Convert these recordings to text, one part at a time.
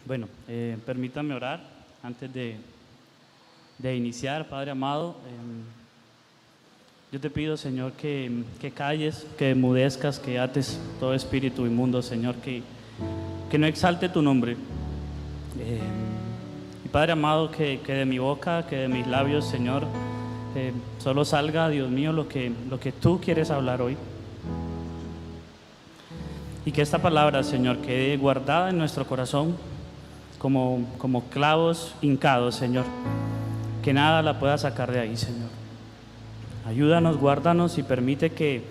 Bueno, permítanme orar antes de iniciar, Padre amado. Yo te pido, Señor, que calles, que enmudezcas, que ates todo espíritu inmundo, Señor, que no exalte tu nombre. Y Padre amado, que de mi boca, que de mis labios, Señor, solo salga, Dios mío, lo que tú quieres hablar hoy. Y que esta palabra, Señor, quede guardada en nuestro corazón como clavos hincados, Señor. Que nada la pueda sacar de ahí, Señor. Ayúdanos, guárdanos y permite que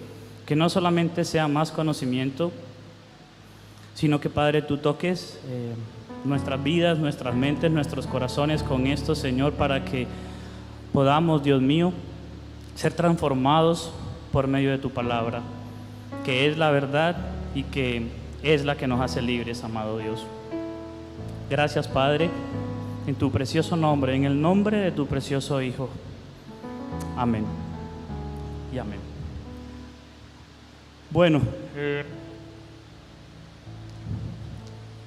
no solamente sea más conocimiento, sino que, Padre, tú toques nuestras vidas, nuestras mentes, nuestros corazones con esto, Señor, para que podamos, Dios mío, ser transformados por medio de tu palabra, que es la verdad y que es la que nos hace libres, amado Dios. Gracias, Padre, en tu precioso nombre, en el nombre de tu precioso Hijo. Amén y amén. Bueno,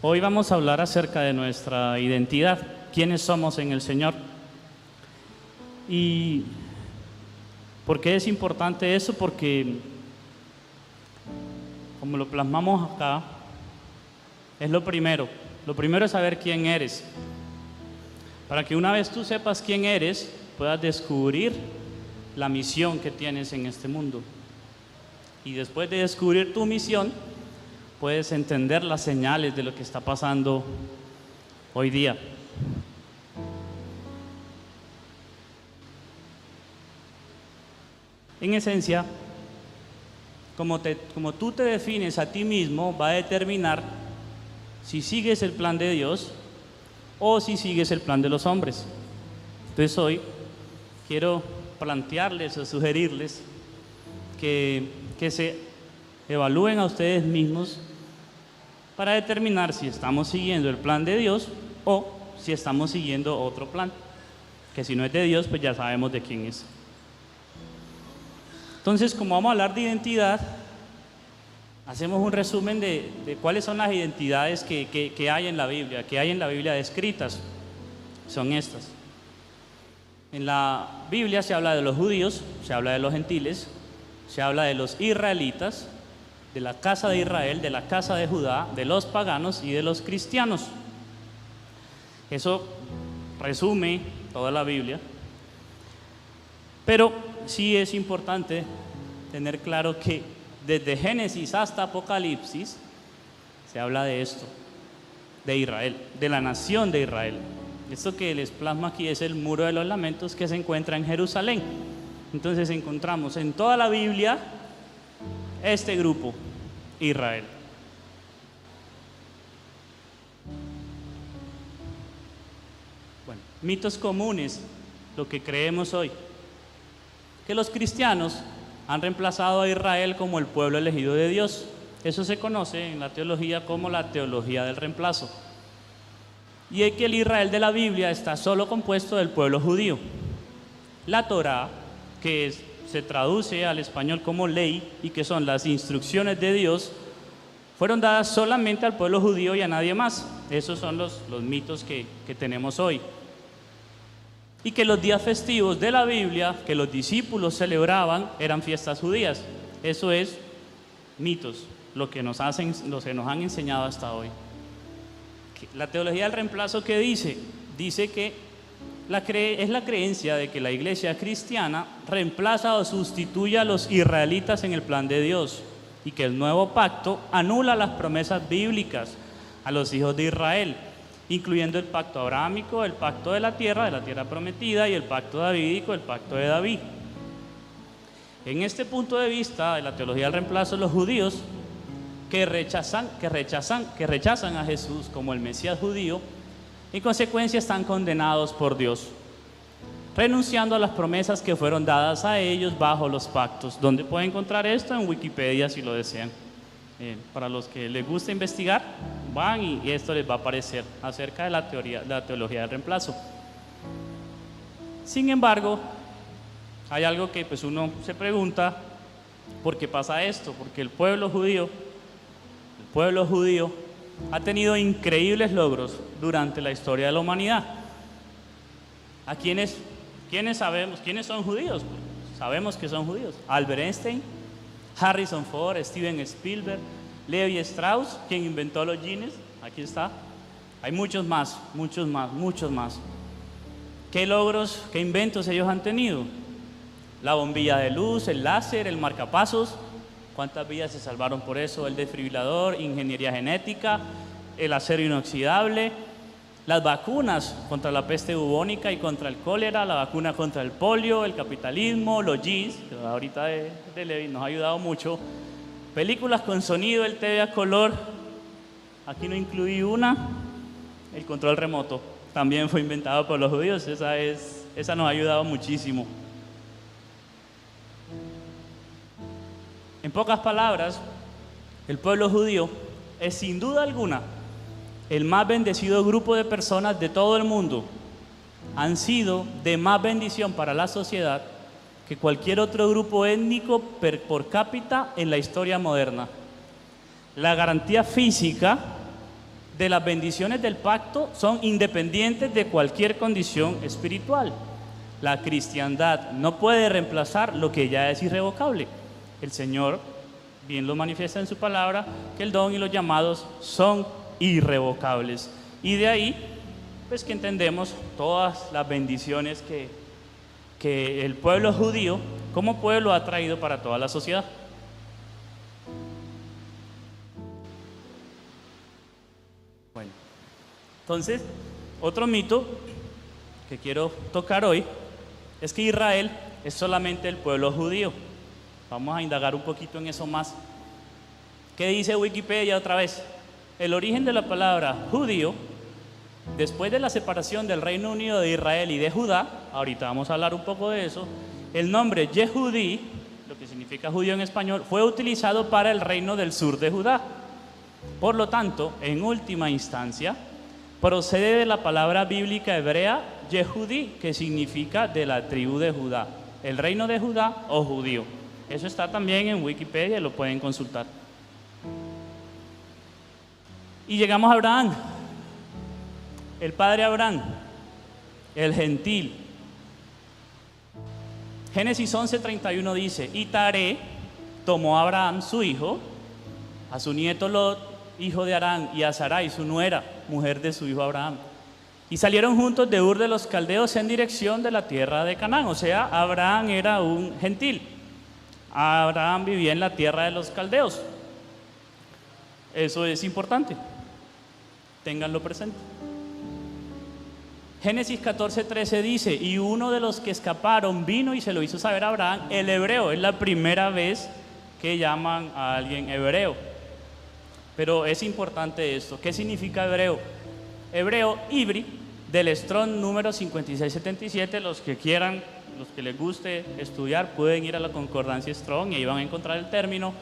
hoy vamos a hablar acerca de nuestra identidad, quiénes somos en el Señor. ¿Y por qué es importante eso? Porque, como lo plasmamos acá, es lo primero. Lo primero es saber quién eres. Para que una vez tú sepas quién eres, puedas descubrir la misión que tienes en este mundo. Y después de descubrir tu misión, puedes entender las señales de lo que está pasando hoy día. En esencia, como tú te defines a ti mismo, va a determinar si sigues el plan de Dios o si sigues el plan de los hombres. Entonces hoy quiero plantearles o sugerirles que se evalúen a ustedes mismos para determinar si estamos siguiendo el plan de Dios o si estamos siguiendo otro plan, que si no es de Dios, pues ya sabemos de quién es. Entonces, como vamos a hablar de identidad, hacemos un resumen de cuáles son las identidades que hay en la Biblia, que hay en la Biblia descritas. Son estas. En la Biblia se habla de los judíos, se habla de los gentiles, se habla de los israelitas, de la casa de Israel, de la casa de Judá, de los paganos y de los cristianos. Eso resume toda la Biblia. Pero sí es importante tener claro que desde Génesis hasta Apocalipsis se habla de esto, de Israel, de la nación de Israel. Esto que les plasma aquí es el muro de los lamentos que se encuentra en Jerusalén. Entonces encontramos en toda la Biblia este grupo, Israel. Bueno, mitos comunes, lo que creemos hoy, que los cristianos han reemplazado a Israel como el pueblo elegido de Dios. Eso se conoce en la teología como la teología del reemplazo. Y es que el Israel de la Biblia está solo compuesto del pueblo judío. La Torá, que se traduce al español como ley y que son las instrucciones de Dios, fueron dadas solamente al pueblo judío y a nadie más. Esos son los mitos que tenemos hoy. Y que los días festivos de la Biblia que los discípulos celebraban eran fiestas judías. Eso es mitos, lo que nos han enseñado hasta hoy. La teología del reemplazo, ¿qué dice? Dice que es la creencia de que la iglesia cristiana reemplaza o sustituye a los israelitas en el plan de Dios y que el nuevo pacto anula las promesas bíblicas a los hijos de Israel, incluyendo el pacto abrahámico, el pacto de la tierra prometida y el pacto davídico, el pacto de David. En este punto de vista de la teología del reemplazo, los judíos que rechazan a Jesús como el Mesías judío, en consecuencia están condenados por Dios, renunciando a las promesas que fueron dadas a ellos bajo los pactos. ¿Dónde pueden encontrar esto? En Wikipedia, si lo desean. Para los que les gusta investigar, van y esto les va a aparecer acerca de la teología del reemplazo. Sin embargo, hay algo que pues uno se pregunta, ¿por qué pasa esto? Porque el pueblo judío ha tenido increíbles logros durante la historia de la humanidad. ¿A quiénes sabemos? ¿Quiénes son judíos? Pues sabemos que son judíos. Albert Einstein, Harrison Ford, Steven Spielberg, Levi Strauss, quien inventó los jeans, aquí está. Hay muchos más. ¿Qué logros, qué inventos ellos han tenido? La bombilla de luz, el láser, el marcapasos. ¿Cuántas vidas se salvaron por eso? El desfibrilador, ingeniería genética, el acero inoxidable, las vacunas contra la peste bubónica y contra el cólera, la vacuna contra el polio, el capitalismo, los jeans, que ahorita de Levi nos ha ayudado mucho. Películas con sonido, el TV a color. Aquí no incluí una. El control remoto también fue inventado por los judíos. Esa nos ha ayudado muchísimo. En pocas palabras, el pueblo judío es sin duda alguna el más bendecido grupo de personas de todo el mundo. Han sido de más bendición para la sociedad que cualquier otro grupo étnico por cápita en la historia moderna. La garantía física de las bendiciones del pacto son independientes de cualquier condición espiritual. La cristiandad no puede reemplazar lo que ya es irrevocable. El Señor bien lo manifiesta en su palabra, que el don y los llamados son irrevocables. Y de ahí, pues que entendemos todas las bendiciones que el pueblo judío como pueblo ha traído para toda la sociedad. Bueno, entonces, otro mito que quiero tocar hoy es que Israel es solamente el pueblo judío. Vamos a indagar un poquito en eso más. ¿Qué dice Wikipedia otra vez? El origen de la palabra judío, después de la separación del Reino Unido de Israel y de Judá, ahorita vamos a hablar un poco de eso, el nombre Yehudí, lo que significa judío en español, fue utilizado para el reino del sur de Judá. Por lo tanto, en última instancia, procede de la palabra bíblica hebrea Yehudí, que significa de la tribu de Judá, el reino de Judá o judío. Eso está también en Wikipedia, lo pueden consultar. Y llegamos a Abraham, el padre Abraham, el gentil. Génesis 11:31 dice: y Taré tomó a Abraham su hijo, a su nieto Lot, hijo de Harán, y a Sarai su nuera, mujer de su hijo Abraham. Y salieron juntos de Ur de los Caldeos en dirección de la tierra de Canaán. O sea, Abraham era un gentil. Abraham vivía en la tierra de los caldeos. Eso es importante, ténganlo presente. Génesis 14:13 dice: y uno de los que escaparon vino y se lo hizo saber a Abraham, el hebreo. Es la primera vez que llaman a alguien hebreo. Pero es importante esto. ¿Qué significa hebreo? Hebreo, ibri, del Strong número 5677. Los que quieran, los que les guste estudiar, pueden ir a la concordancia Strong y ahí van a encontrar el término.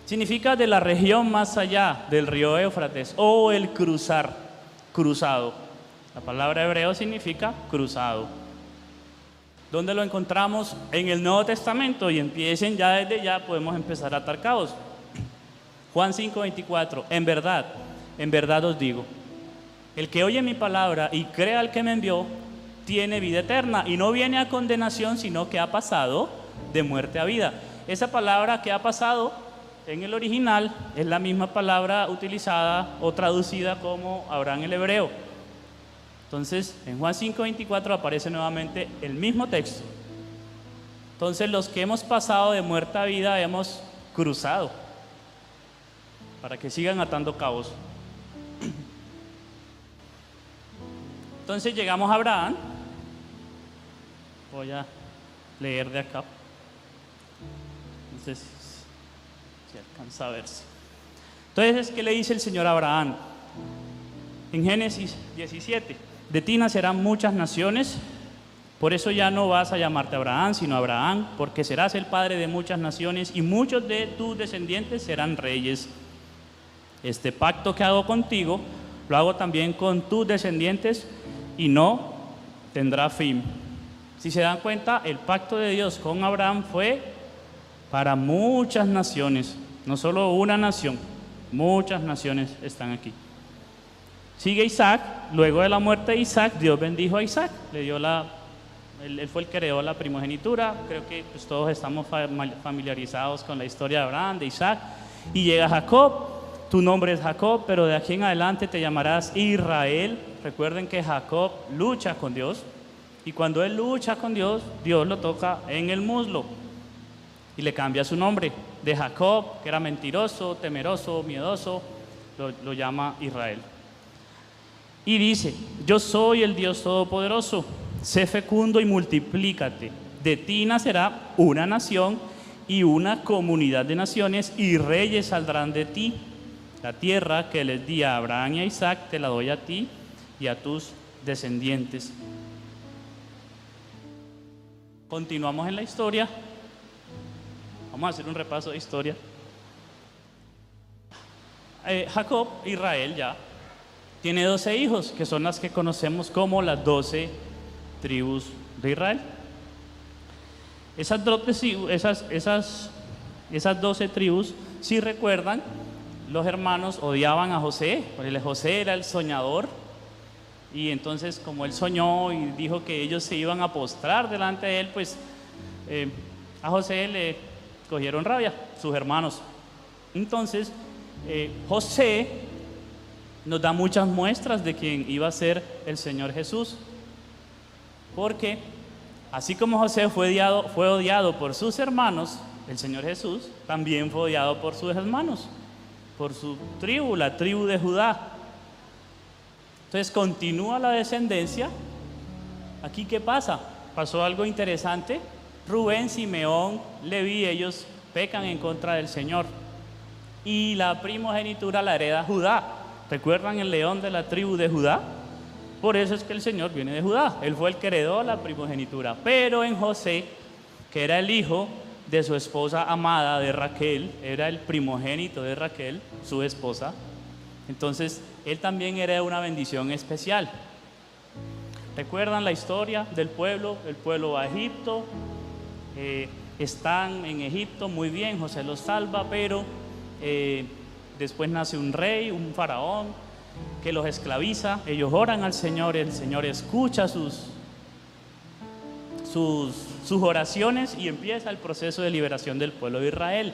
Significa de la región más allá del río Éufrates, o el cruzar, cruzado. La palabra hebreo significa cruzado. ¿Dónde lo encontramos? En el Nuevo Testamento, y empiecen ya desde ya, podemos empezar a atar cabos. Juan 5:24: en verdad os digo, el que oye mi palabra y cree al que me envió, tiene vida eterna, y no viene a condenación, sino que ha pasado de muerte a vida. Esa palabra que ha pasado en el original es la misma palabra utilizada o traducida como Abraham el hebreo. Entonces, en Juan 5:24 aparece nuevamente el mismo texto. Entonces, los que hemos pasado de muerte a vida hemos cruzado, para que sigan atando cabos. Entonces llegamos a Abraham. Voy a leer de acá. No sé si alcanza a verse. Entonces, ¿qué le dice el Señor a Abraham? En Génesis 17: de ti nacerán muchas naciones, por eso ya no vas a llamarte Abraham, sino Abraham, porque serás el padre de muchas naciones y muchos de tus descendientes serán reyes. Este pacto que hago contigo, lo hago también con tus descendientes y no tendrá fin. Si se dan cuenta, el pacto de Dios con Abraham fue para muchas naciones, no solo una nación. Muchas naciones están aquí. Sigue Isaac. Luego de la muerte de Isaac, Dios bendijo a Isaac. Le dio él fue el que heredó la primogenitura. Creo que pues, todos estamos familiarizados con la historia de Abraham, de Isaac. Y llega Jacob. Tu nombre es Jacob, pero de aquí en adelante te llamarás Israel. Recuerden que Jacob lucha con Dios. Y cuando él lucha con Dios, Dios lo toca en el muslo. Y le cambia su nombre. De Jacob, que era mentiroso, temeroso, miedoso, lo llama Israel. Y dice: yo soy el Dios Todopoderoso. Sé fecundo y multiplícate. De ti nacerá una nación y una comunidad de naciones, y reyes saldrán de ti. La tierra que les di a Abraham y a Isaac te la doy a ti y a tus descendientes. Continuamos en la historia. Vamos a hacer un repaso de historia. Jacob, Israel ya, tiene 12 hijos, que son las que conocemos como las 12 tribus de Israel. Esas 12 tribus, si recuerdan, los hermanos odiaban a José, porque José era el soñador, y entonces como él soñó y dijo que ellos se iban a postrar delante de él, pues a José le cogieron rabia, sus hermanos. Entonces José nos da muchas muestras de quién iba a ser el Señor Jesús, porque así como José fue odiado por sus hermanos, el Señor Jesús también fue odiado por sus hermanos, por su tribu, la tribu de Judá. Entonces continúa la descendencia. Aquí, ¿qué pasa? Pasó algo interesante. Rubén, Simeón, Leví, ellos pecan en contra del Señor, y la primogenitura la hereda Judá. ¿Recuerdan el león de la tribu de Judá? Por eso es que el Señor viene de Judá. Él fue el que heredó la primogenitura. Pero en José, que era el hijo de su esposa amada, de Raquel, era el primogénito de Raquel, su esposa, entonces él también hereda una bendición especial. ¿Recuerdan la historia del pueblo? El pueblo va a Egipto, están en Egipto, muy bien, José los salva, pero después nace un rey, un faraón, que los esclaviza. Ellos oran al Señor, el Señor escucha sus oraciones y empieza el proceso de liberación del pueblo de Israel.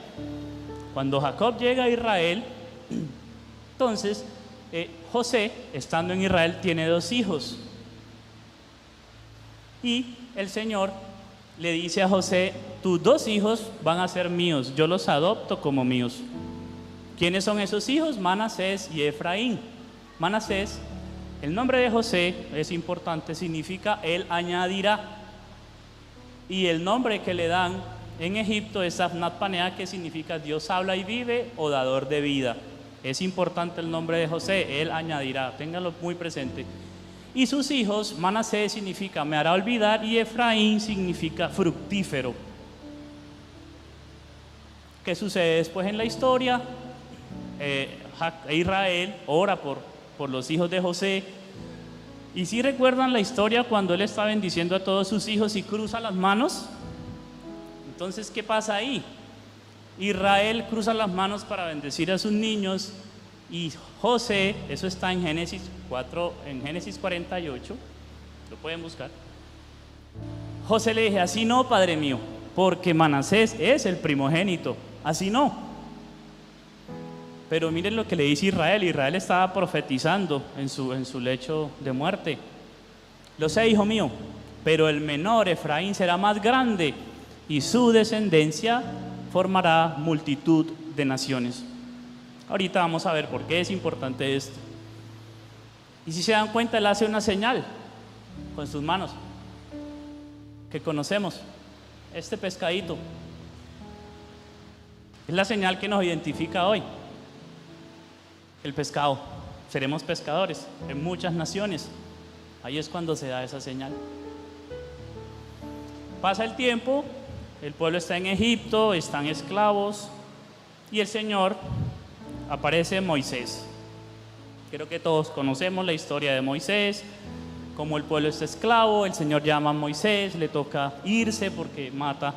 Cuando Jacob llega a Israel, entonces José, estando en Israel, tiene 2 hijos. Y el Señor le dice a José: tus 2 hijos van a ser míos, yo los adopto como míos. ¿Quiénes son esos hijos? Manasés y Efraín. Manasés, el nombre de José es importante, significa él añadirá. Y el nombre que le dan en Egipto es Safnat Panea, que significa Dios habla y vive, o dador de vida. Es importante el nombre de José, él añadirá, ténganlo muy presente. Y sus hijos, Manasés significa me hará olvidar, y Efraín significa fructífero. ¿Qué sucede después en la historia? Israel ora por los hijos de José. Y si recuerdan la historia cuando él está bendiciendo a todos sus hijos y cruza las manos, entonces ¿qué pasa ahí? Israel cruza las manos para bendecir a sus niños, y José, eso está en Génesis 48, lo pueden buscar. José le dice: así no, padre mío, porque Manasés es el primogénito, así no. Pero miren lo que le dice Israel. Israel estaba profetizando en su lecho de muerte. Lo sé, hijo mío, pero el menor Efraín será más grande, y su descendencia formará multitud de naciones. Ahorita vamos a ver por qué es importante esto. Y si se dan cuenta, él hace una señal con sus manos que conocemos, este pescadito. Es la señal que nos identifica hoy. El pescado, seremos pescadores en muchas naciones. Ahí es cuando se da esa señal. Pasa el tiempo, el pueblo está en Egipto, están esclavos, y el Señor aparece Moisés. Creo que todos conocemos la historia de Moisés, como el pueblo está esclavo, el Señor llama a Moisés, le toca irse porque mata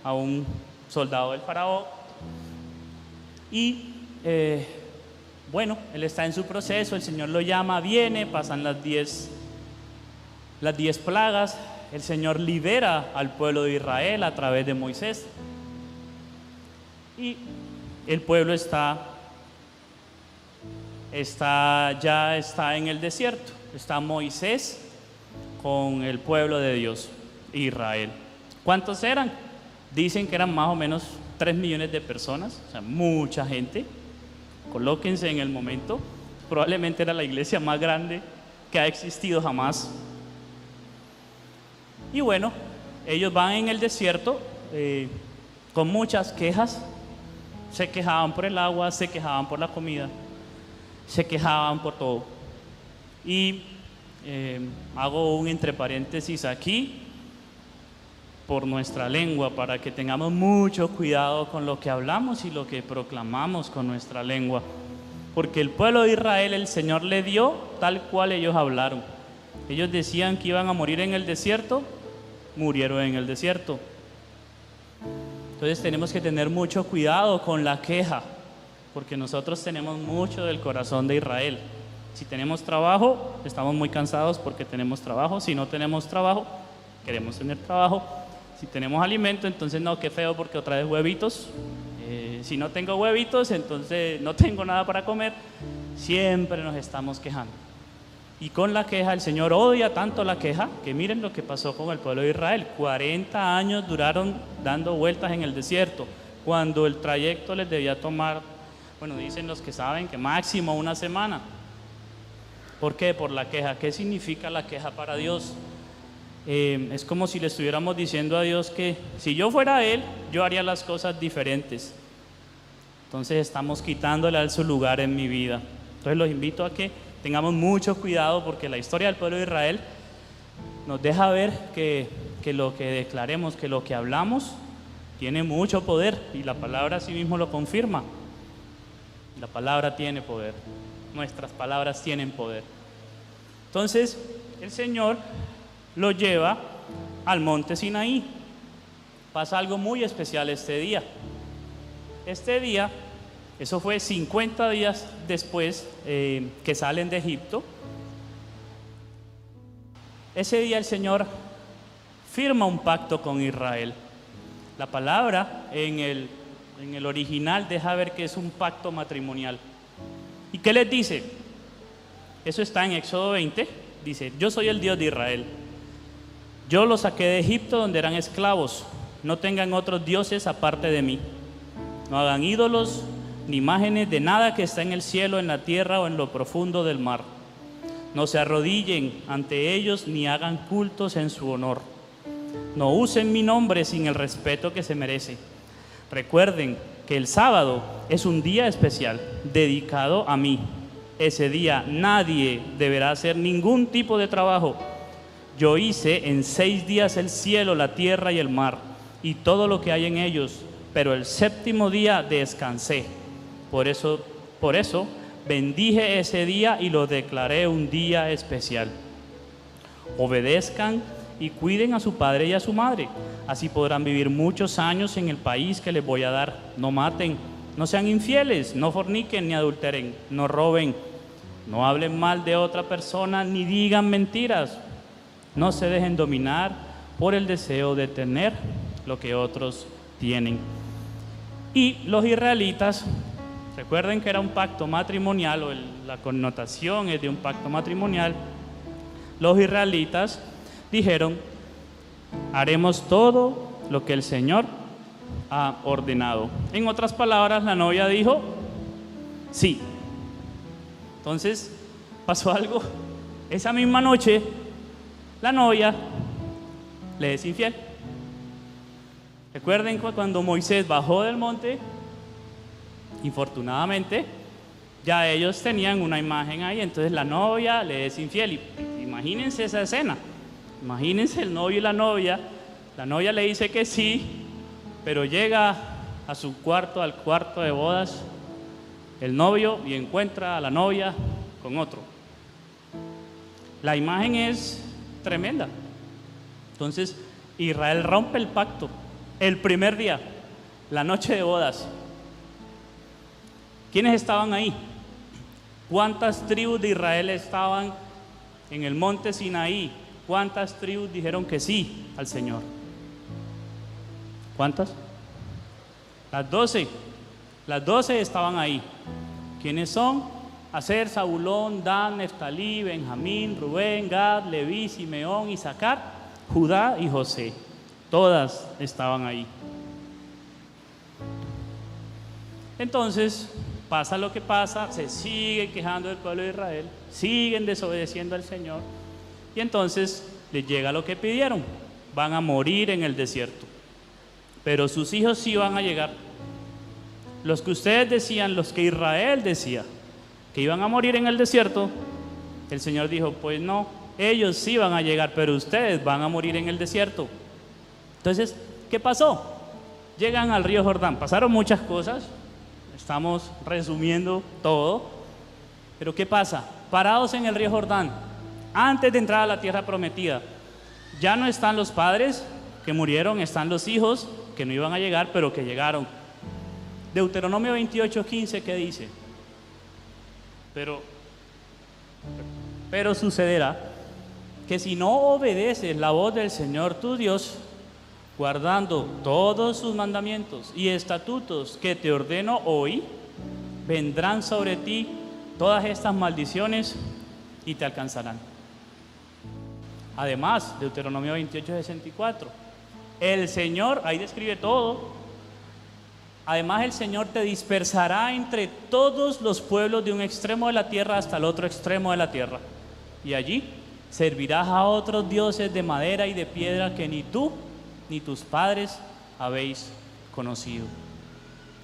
a un soldado del faraón. Y bueno, él está en su proceso, el Señor lo llama, viene, pasan las 10 plagas, el Señor libera al pueblo de Israel a través de Moisés y el pueblo ya está en el desierto. Está Moisés con el pueblo de Dios, Israel. ¿Cuántos eran? Dicen que eran más o menos 3 millones de personas, o sea, mucha gente. Colóquense en el momento, probablemente era la iglesia más grande que ha existido jamás. Y bueno, ellos van en el desierto con muchas quejas. Se quejaban por el agua, se quejaban por la comida, se quejaban por todo. Y hago un entre paréntesis aquí por nuestra lengua, para que tengamos mucho cuidado con lo que hablamos y lo que proclamamos con nuestra lengua, porque el pueblo de Israel el Señor le dio tal cual ellos hablaron. Ellos decían que iban a morir en el desierto, murieron en el desierto. Entonces tenemos que tener mucho cuidado con la queja, porque nosotros tenemos mucho del corazón de Israel. Si tenemos trabajo, estamos muy cansados porque tenemos trabajo. Si no tenemos trabajo, queremos tener trabajo. Si tenemos alimento, entonces no, qué feo porque otra vez huevitos. Si no tengo huevitos, entonces no tengo nada para comer. Siempre nos estamos quejando. Y con la queja, el Señor odia tanto la queja, que miren lo que pasó con el pueblo de Israel. 40 años duraron dando vueltas en el desierto, cuando el trayecto les debía tomar, bueno, dicen los que saben, que máximo una semana. ¿Por qué? Por la queja. ¿Qué significa la queja para Dios? Es como si le estuviéramos diciendo a Dios que si yo fuera Él, yo haría las cosas diferentes. Entonces estamos quitándole a Él su lugar en mi vida. Entonces los invito a que tengamos mucho cuidado, porque la historia del pueblo de Israel nos deja ver que lo que declaremos, que lo que hablamos tiene mucho poder, y la palabra sí mismo lo confirma. La palabra tiene poder, nuestras palabras tienen poder. Entonces el Señor lo lleva al monte Sinaí. Pasa algo muy especial este día. Este día, eso fue 50 días después que salen de Egipto. Ese día el Señor firma un pacto con Israel. La palabra en el original deja ver que es un pacto matrimonial. ¿Y qué les dice? Eso está en Éxodo 20. Dice: yo soy el Dios de Israel. Yo los saqué de Egipto, donde eran esclavos. No tengan otros dioses aparte de mí. No hagan ídolos ni imágenes de nada que está en el cielo, en la tierra o en lo profundo del mar. No se arrodillen ante ellos ni hagan cultos en su honor. No usen mi nombre sin el respeto que se merece. Recuerden que el sábado es un día especial dedicado a mí. Ese día nadie deberá hacer ningún tipo de trabajo. Yo hice en 6 días el cielo, la tierra y el mar, y todo lo que hay en ellos, pero el séptimo día descansé. Por eso bendije ese día y lo declaré un día especial. Obedezcan y cuiden a su padre y a su madre. Así podrán vivir muchos años en el país que les voy a dar. No maten, no sean infieles, no forniquen ni adulteren, no roben, no hablen mal de otra persona ni digan mentiras. No se dejen dominar por el deseo de tener lo que otros tienen. Y los israelitas, recuerden que era un pacto matrimonial, o la connotación es de un pacto matrimonial. Los israelitas dijeron: haremos todo lo que el Señor ha ordenado. En otras palabras, la novia dijo sí. Entonces pasó algo. Esa misma noche la novia le es infiel. Recuerden cuando Moisés bajó del monte, infortunadamente ya ellos tenían una imagen ahí. Entonces la novia le es infiel. Y imagínense esa escena. Imagínense el novio y la novia. La novia le dice que sí, pero llega a su cuarto, al cuarto de bodas, el novio, y encuentra a la novia con otro. La imagen es tremenda. Entonces Israel rompe el pacto el primer día, la noche de bodas. ¿Quiénes estaban ahí? ¿Cuántas tribus de Israel estaban en el monte Sinaí? ¿Cuántas tribus dijeron que sí al Señor? ¿Cuántas? Las 12. Las 12 estaban ahí. ¿Quiénes son? Aser, Zabulón, Dan, Neftalí, Benjamín, Rubén, Gad, Leví, Simeón, Isaacar, Judá y José. Todas estaban ahí. Entonces, pasa lo que pasa, se sigue quejando del pueblo de Israel, siguen desobedeciendo al Señor, y entonces les llega lo que pidieron: van a morir en el desierto. Pero sus hijos sí van a llegar. Los que ustedes decían, los que Israel decía que iban a morir en el desierto, el Señor dijo: pues no, ellos sí van a llegar, pero ustedes van a morir en el desierto. Entonces, ¿qué pasó? Llegan al río Jordán, pasaron muchas cosas, estamos resumiendo todo, pero ¿qué pasa? Parados en el río Jordán, antes de entrar a la tierra prometida, ya no están los padres que murieron, están los hijos que no iban a llegar, pero que llegaron. Deuteronomio 28:15, ¿qué dice? Pero sucederá que si no obedeces la voz del Señor tu Dios, guardando todos sus mandamientos y estatutos que te ordeno hoy, vendrán sobre ti todas estas maldiciones y te alcanzarán. Además, Deuteronomio 28:64, el Señor, ahí describe todo. Además, el Señor te dispersará entre todos los pueblos de un extremo de la tierra hasta el otro extremo de la tierra, y allí servirás a otros dioses de madera y de piedra que ni tú ni tus padres habéis conocido.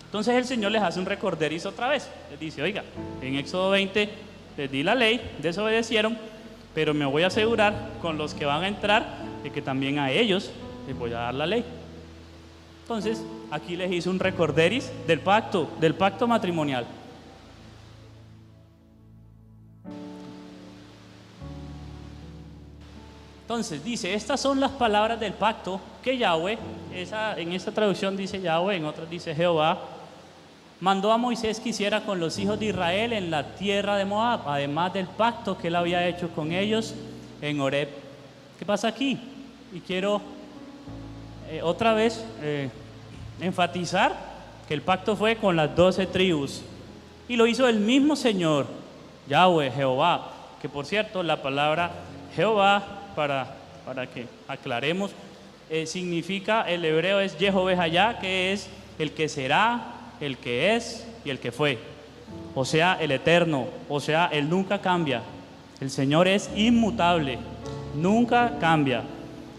Entonces el Señor les hace un recorderizo otra vez. Les dice: oiga, en Éxodo 20 les di la ley, desobedecieron, pero me voy a asegurar con los que van a entrar de que también a ellos les voy a dar la ley. Entonces aquí les hice un recorderis del pacto matrimonial. Entonces dice: estas son las palabras del pacto que Yahweh, en esta traducción dice Yahweh, en otras dice Jehová, mandó a Moisés que hiciera con los hijos de Israel en la tierra de Moab, además del pacto que él había hecho con ellos en Horeb. ¿Qué pasa aquí? Y quiero otra vez enfatizar que el pacto fue con las 12 tribus, y lo hizo el mismo Señor, Yahweh, Jehová, que por cierto la palabra Jehová, para que aclaremos, significa, el hebreo es Yehovah, que es el que será, el que es y el que fue, o sea, el eterno, o sea, él nunca cambia. El Señor es inmutable, nunca cambia,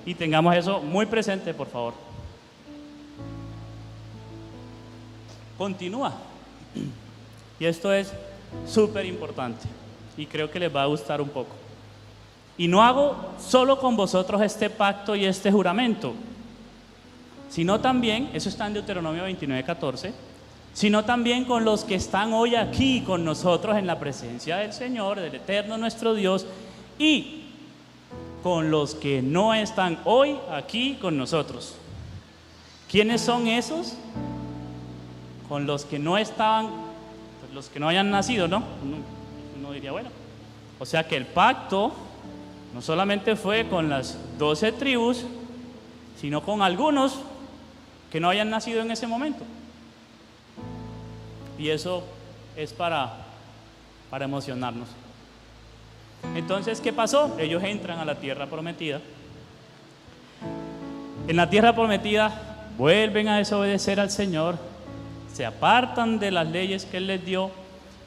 y tengamos eso muy presente, por favor. Continúa, y esto es súper importante y creo que les va a gustar un poco. Y no hago solo con vosotros este pacto y este juramento, sino también, eso está en Deuteronomio 29:14, sino también con los que están hoy aquí con nosotros en la presencia del Señor, del eterno nuestro Dios, y con los que no están hoy aquí con nosotros. ¿Quiénes son esos? Con los que no estaban, pues los que no hayan nacido, ¿no? Uno diría, bueno, o sea que el pacto no solamente fue con las 12 tribus, sino con algunos que no hayan nacido en ese momento. Y eso es para emocionarnos. Entonces, ¿qué pasó? Ellos entran a la tierra prometida. En la tierra prometida vuelven a desobedecer al Señor, se apartan de las leyes que Él les dio,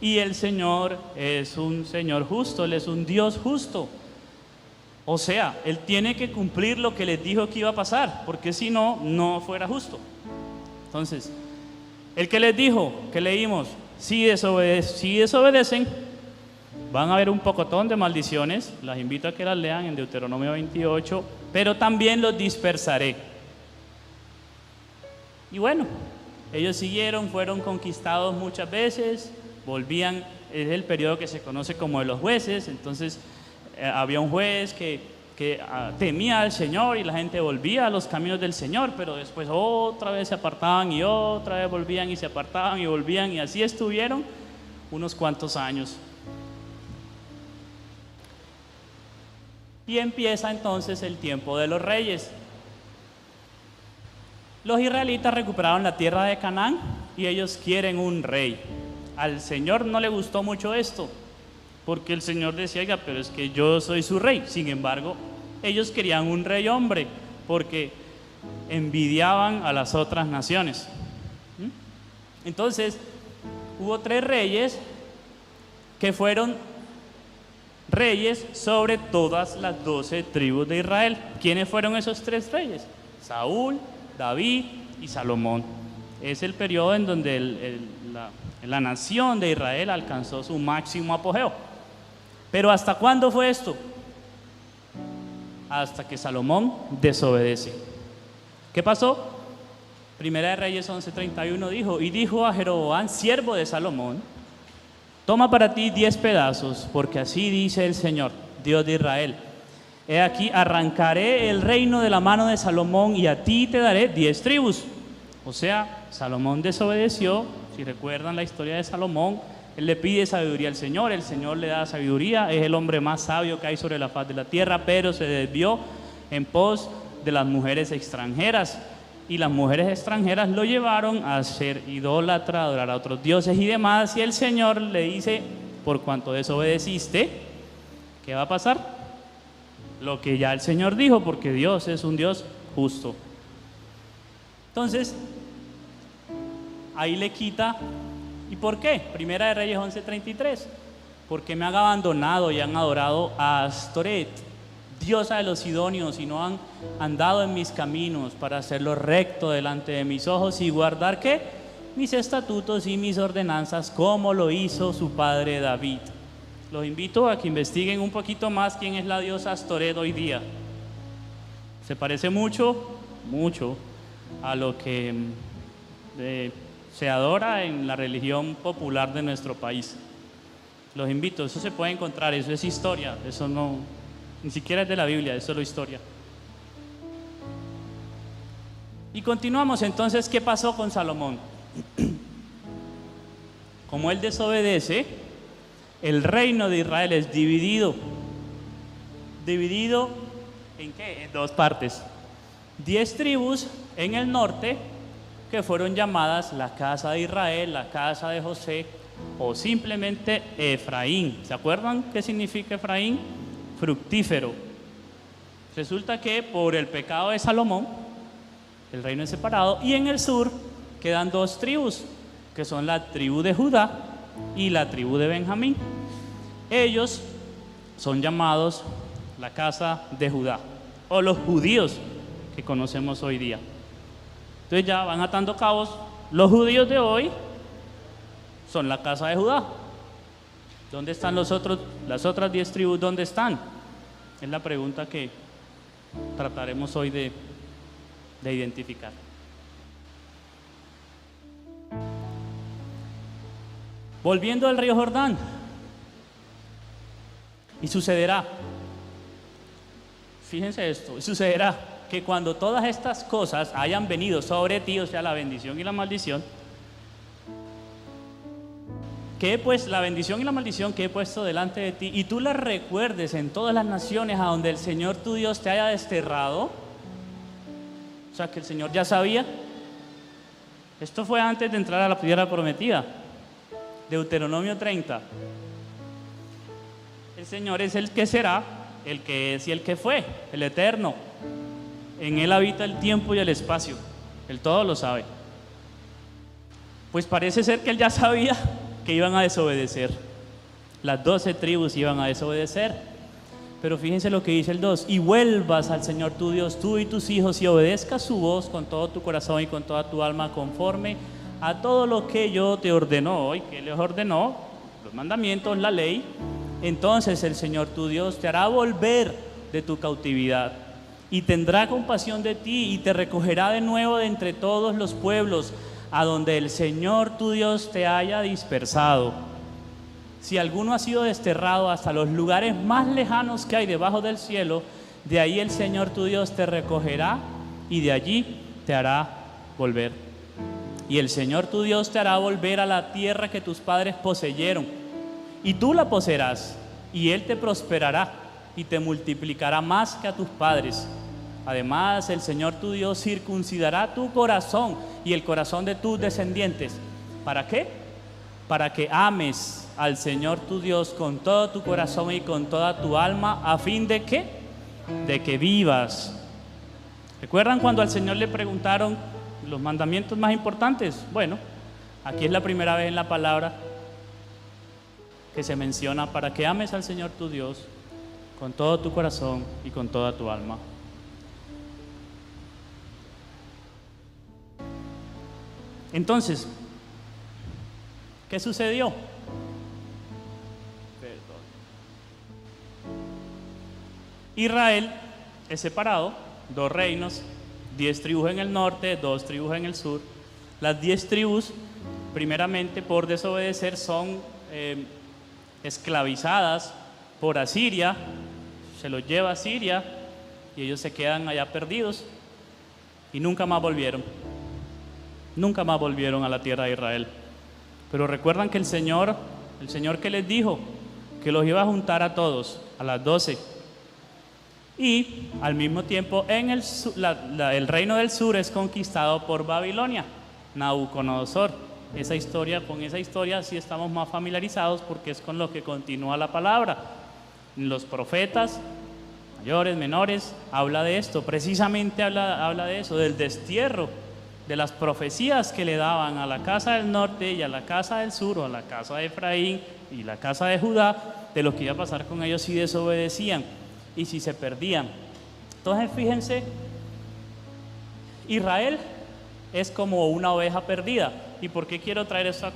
y el Señor es un Señor justo, Él es un Dios justo. O sea, Él tiene que cumplir lo que les dijo que iba a pasar, porque si no, no fuera justo. Entonces, el que les dijo, que leímos, si desobedecen, van a haber un pocotón de maldiciones. Las invito a que las lean en Deuteronomio 28, pero también los dispersaré. Y bueno, ellos siguieron, fueron conquistados muchas veces, volvían, es el periodo que se conoce como de los jueces. Entonces había un juez que temía al Señor y la gente volvía a los caminos del Señor, pero después otra vez se apartaban y otra vez volvían y se apartaban y volvían, y así estuvieron unos cuantos años. Y empieza entonces el tiempo de los reyes. Los israelitas recuperaron la tierra de Canaán y ellos quieren un rey. Al Señor no le gustó mucho esto, porque el Señor decía, oiga, pero es que yo soy su rey. Sin embargo, ellos querían un rey hombre, porque envidiaban a las otras naciones. Entonces, hubo 3 reyes que fueron reyes sobre todas las 12 tribus de Israel. ¿Quiénes fueron esos 3 reyes? Saúl, David y Salomón. Es el periodo en donde la nación de Israel alcanzó su máximo apogeo. Pero ¿hasta cuándo fue esto? Hasta que Salomón desobedece. ¿Qué pasó? Primera de Reyes 11:31 dijo, y dijo a Jeroboam, siervo de Salomón, toma para ti 10 pedazos, porque así dice el Señor, Dios de Israel. He aquí, arrancaré el reino de la mano de Salomón y a ti te daré 10 tribus. O sea, Salomón desobedeció. Si recuerdan la historia de Salomón, él le pide sabiduría al Señor, el Señor le da sabiduría, es el hombre más sabio que hay sobre la faz de la tierra, pero se desvió en pos de las mujeres extranjeras. Y las mujeres extranjeras lo llevaron a ser idólatra, a adorar a otros dioses y demás. Y el Señor le dice, por cuanto desobedeciste, ¿qué va a pasar? Lo que ya el Señor dijo, porque Dios es un Dios justo. Entonces, ahí le quita. ¿Y por qué? Primera de Reyes 11:33. Porque me han abandonado y han adorado a Astoret, diosa de los sidonios, y no han andado en mis caminos para hacerlo recto delante de mis ojos y guardar ¿qué? Mis estatutos y mis ordenanzas, como lo hizo su padre David. Los invito a que investiguen un poquito más quién es la diosa Astoret hoy día. Se parece mucho a lo que se adora en la religión popular de nuestro país. Los invito, eso se puede encontrar, eso es historia, eso no, ni siquiera es de la Biblia, es solo historia. Y continuamos entonces, ¿qué pasó con Salomón? Como él desobedece, el reino de Israel es dividido. ¿Dividido en qué? En 2 partes. 10 tribus en el norte, que fueron llamadas la casa de Israel, la casa de José, o simplemente Efraín. ¿Se acuerdan qué significa Efraín? Fructífero. Resulta que por el pecado de Salomón, el reino es separado, y en el sur quedan 2 tribus, que son la tribu de Judá y la tribu de Benjamín. Ellos son llamados la casa de Judá, o los judíos que conocemos hoy día. Entonces ya van atando cabos. Los judíos de hoy son la casa de Judá. ¿Dónde están las otras 10 tribus? ¿Dónde están? Es la pregunta que trataremos hoy de identificar. Volviendo al río Jordán. Y sucederá, fíjense esto, sucederá que cuando todas estas cosas hayan venido sobre ti, o sea, la bendición y la maldición, que pues la bendición y la maldición que he puesto delante de ti, y tú las recuerdes en todas las naciones a donde el Señor tu Dios te haya desterrado. O sea, que el Señor ya sabía. Esto fue antes de entrar a la tierra prometida. Deuteronomio 30. El Señor es el que será, el que es y el que fue, el eterno. En Él habita el tiempo y el espacio. Él todo lo sabe. Pues parece ser que Él ya sabía que iban a desobedecer. Las 12 tribus iban a desobedecer. Pero fíjense lo que dice el 2: y vuelvas al Señor tu Dios, tú y tus hijos, y obedezcas su voz con todo tu corazón y con toda tu alma, conforme a todo lo que yo te ordeno hoy. Que les ordenó los mandamientos, la ley. Entonces el Señor tu Dios te hará volver de tu cautividad y tendrá compasión de ti y te recogerá de nuevo de entre todos los pueblos a donde el Señor tu Dios te haya dispersado. Si alguno ha sido desterrado hasta los lugares más lejanos que hay debajo del cielo, de ahí el Señor tu Dios te recogerá y de allí te hará volver. Y el Señor tu Dios te hará volver a la tierra que tus padres poseyeron, y tú la poseerás, y Él te prosperará y te multiplicará más que a tus padres. Además, el Señor tu Dios circuncidará tu corazón y el corazón de tus descendientes. ¿Para qué? Para que ames al Señor tu Dios con todo tu corazón y con toda tu alma, a fin de ¿qué? De que vivas. ¿Recuerdan cuando al Señor le preguntaron los mandamientos más importantes? Bueno, aquí es la primera vez en la palabra que se menciona para que ames al Señor tu Dios con todo tu corazón y con toda tu alma. Entonces, ¿qué sucedió? Israel es separado, 2 reinos, 10 tribus en el norte, 2 tribus en el sur. Las 10 tribus, primeramente por desobedecer, son esclavizadas por Asiria, se los lleva a Asiria y ellos se quedan allá perdidos y nunca más volvieron a la tierra de Israel. Pero recuerdan que el Señor que les dijo que los iba a juntar a todos, a las 12. Y al mismo tiempo el reino del sur es conquistado por Babilonia, Nabucodonosor. Con esa historia sí estamos más familiarizados porque es con lo que continúa la palabra. Los profetas, mayores, menores, habla de esto, precisamente habla de eso, del destierro, de las profecías que le daban a la casa del norte y a la casa del sur, o a la casa de Efraín y la casa de Judá, de lo que iba a pasar con ellos si desobedecían y si se perdían. Entonces fíjense, Israel es como una oveja perdida. ¿Y por qué quiero traer esto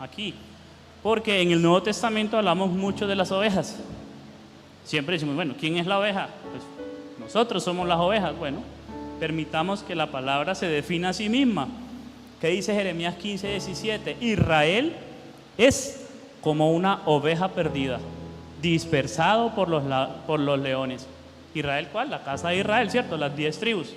aquí? Porque en el Nuevo Testamento hablamos mucho de las ovejas. Siempre decimos, bueno, ¿quién es la oveja? Pues nosotros somos las ovejas. Bueno, permitamos que la palabra se defina a sí misma. ¿Qué dice Jeremías 15:17? Israel es como una oveja perdida, dispersado por los leones. ¿Israel cuál? La casa de Israel, ¿cierto? Las 10 tribus.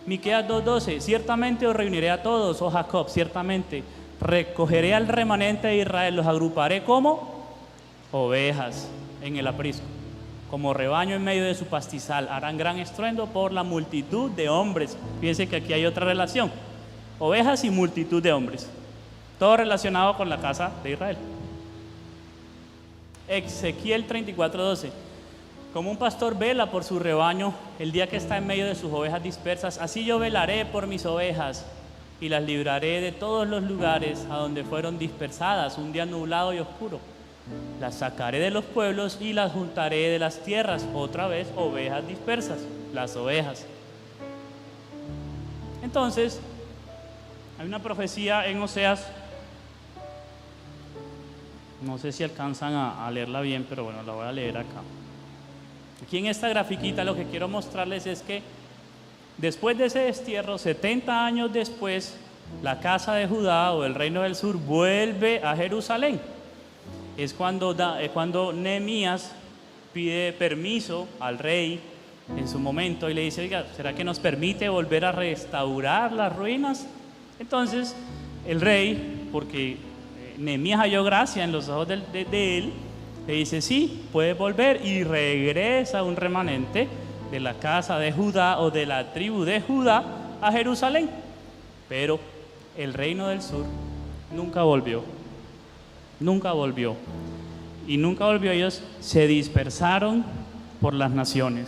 Miqueas 2:12, ciertamente os reuniré a todos, oh Jacob, ciertamente recogeré al remanente de Israel, los agruparé como ovejas en el aprisco, como rebaño en medio de su pastizal, harán gran estruendo por la multitud de hombres. Fíjense que aquí hay otra relación, ovejas y multitud de hombres, todo relacionado con la casa de Israel. Ezequiel 34:12, como un pastor vela por su rebaño el día que está en medio de sus ovejas dispersas, así yo velaré por mis ovejas y las libraré de todos los lugares a donde fueron dispersadas un día nublado y oscuro. Las sacaré de los pueblos y las juntaré de las tierras. Otra vez, ovejas dispersas, las ovejas. Entonces, hay una profecía en Oseas, no sé si alcanzan a leerla bien, pero bueno, la voy a leer acá. Aquí en esta grafiquita lo que quiero mostrarles es que después de ese destierro, 70 años después, la casa de Judá o el reino del sur vuelve a Jerusalén. Es cuando Nehemías pide permiso al rey en su momento y le dice, oiga, ¿será que nos permite volver a restaurar las ruinas? Entonces el rey, porque Nehemías halló gracia en los ojos de él, le dice, sí, puede volver, y regresa un remanente de la casa de Judá o de la tribu de Judá a Jerusalén. Pero el reino del sur nunca volvió. Y nunca volvió. Ellos se dispersaron por las naciones,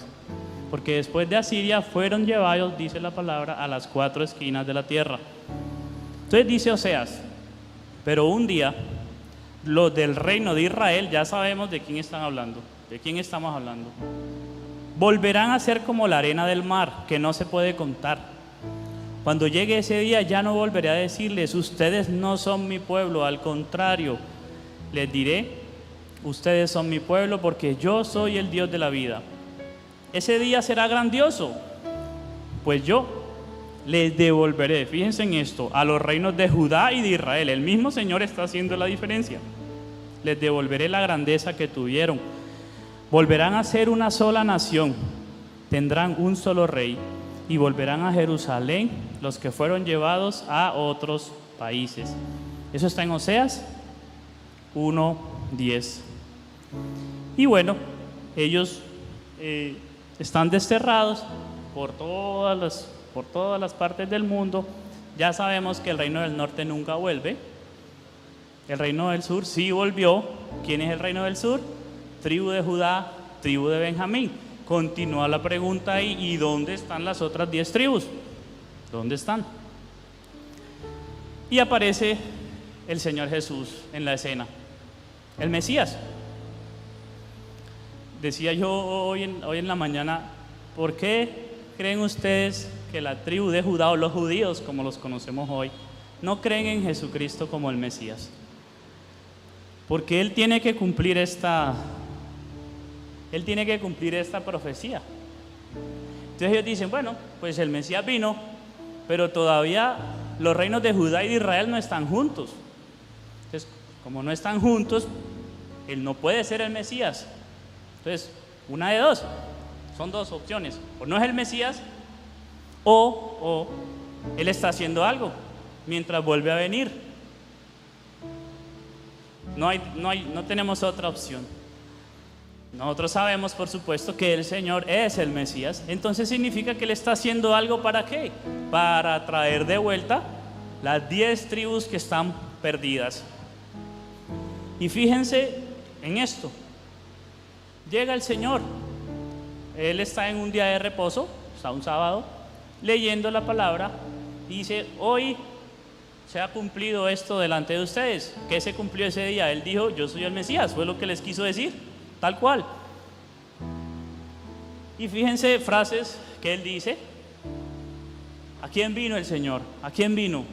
porque después de Asiria fueron llevados, dice la palabra, a las 4 esquinas de la tierra. Entonces dice Oseas, pero un día los del reino de Israel, ya sabemos de quién están hablando, de quién estamos hablando, volverán a ser como la arena del mar, que no se puede contar. Cuando llegue ese día ya no volveré a decirles, ustedes no son mi pueblo, al contrario, les diré, ustedes son mi pueblo porque yo soy el Dios de la vida. Ese día será grandioso, pues yo les devolveré, fíjense en esto, a los reinos de Judá y de Israel. El mismo Señor está haciendo la diferencia. Les devolveré la grandeza que tuvieron. Volverán a ser una sola nación, tendrán un solo rey y volverán a Jerusalén los que fueron llevados a otros países. Eso está en Oseas 1:10. Y bueno, ellos están desterrados por todas las partes del mundo. Ya sabemos que el reino del norte nunca vuelve. El reino del sur sí volvió. ¿Quién es el reino del sur? Tribu de Judá, tribu de Benjamín. Continúa la pregunta ahí, ¿y dónde están las otras 10 tribus? ¿Dónde están? Y aparece el Señor Jesús en la escena, el Mesías. Decía yo hoy en la mañana, ¿por qué creen ustedes que la tribu de Judá, o los judíos como los conocemos hoy, no creen en Jesucristo como el Mesías? Porque Él tiene que cumplir esta profecía. Entonces ellos dicen, bueno, pues el Mesías vino, pero todavía los reinos de Judá y de Israel no están juntos. Entonces, como no están juntos, Él no puede ser el Mesías. Entonces, una de dos, son dos opciones: o no es el Mesías, o Él está haciendo algo mientras vuelve a venir. No tenemos otra opción. Nosotros sabemos, por supuesto, que el Señor es el Mesías. Entonces significa que Él está haciendo algo. ¿Para qué? Para traer de vuelta las 10 tribus que están perdidas. Y fíjense en esto. Llega el Señor. Él está en un día de reposo, está un sábado, leyendo la palabra, y dice, hoy se ha cumplido esto delante de ustedes. ¿Qué se cumplió ese día? Él dijo, yo soy el Mesías. Fue lo que les quiso decir, tal cual. Y fíjense frases que Él dice. ¿A quién vino el Señor? ¿A quién vino?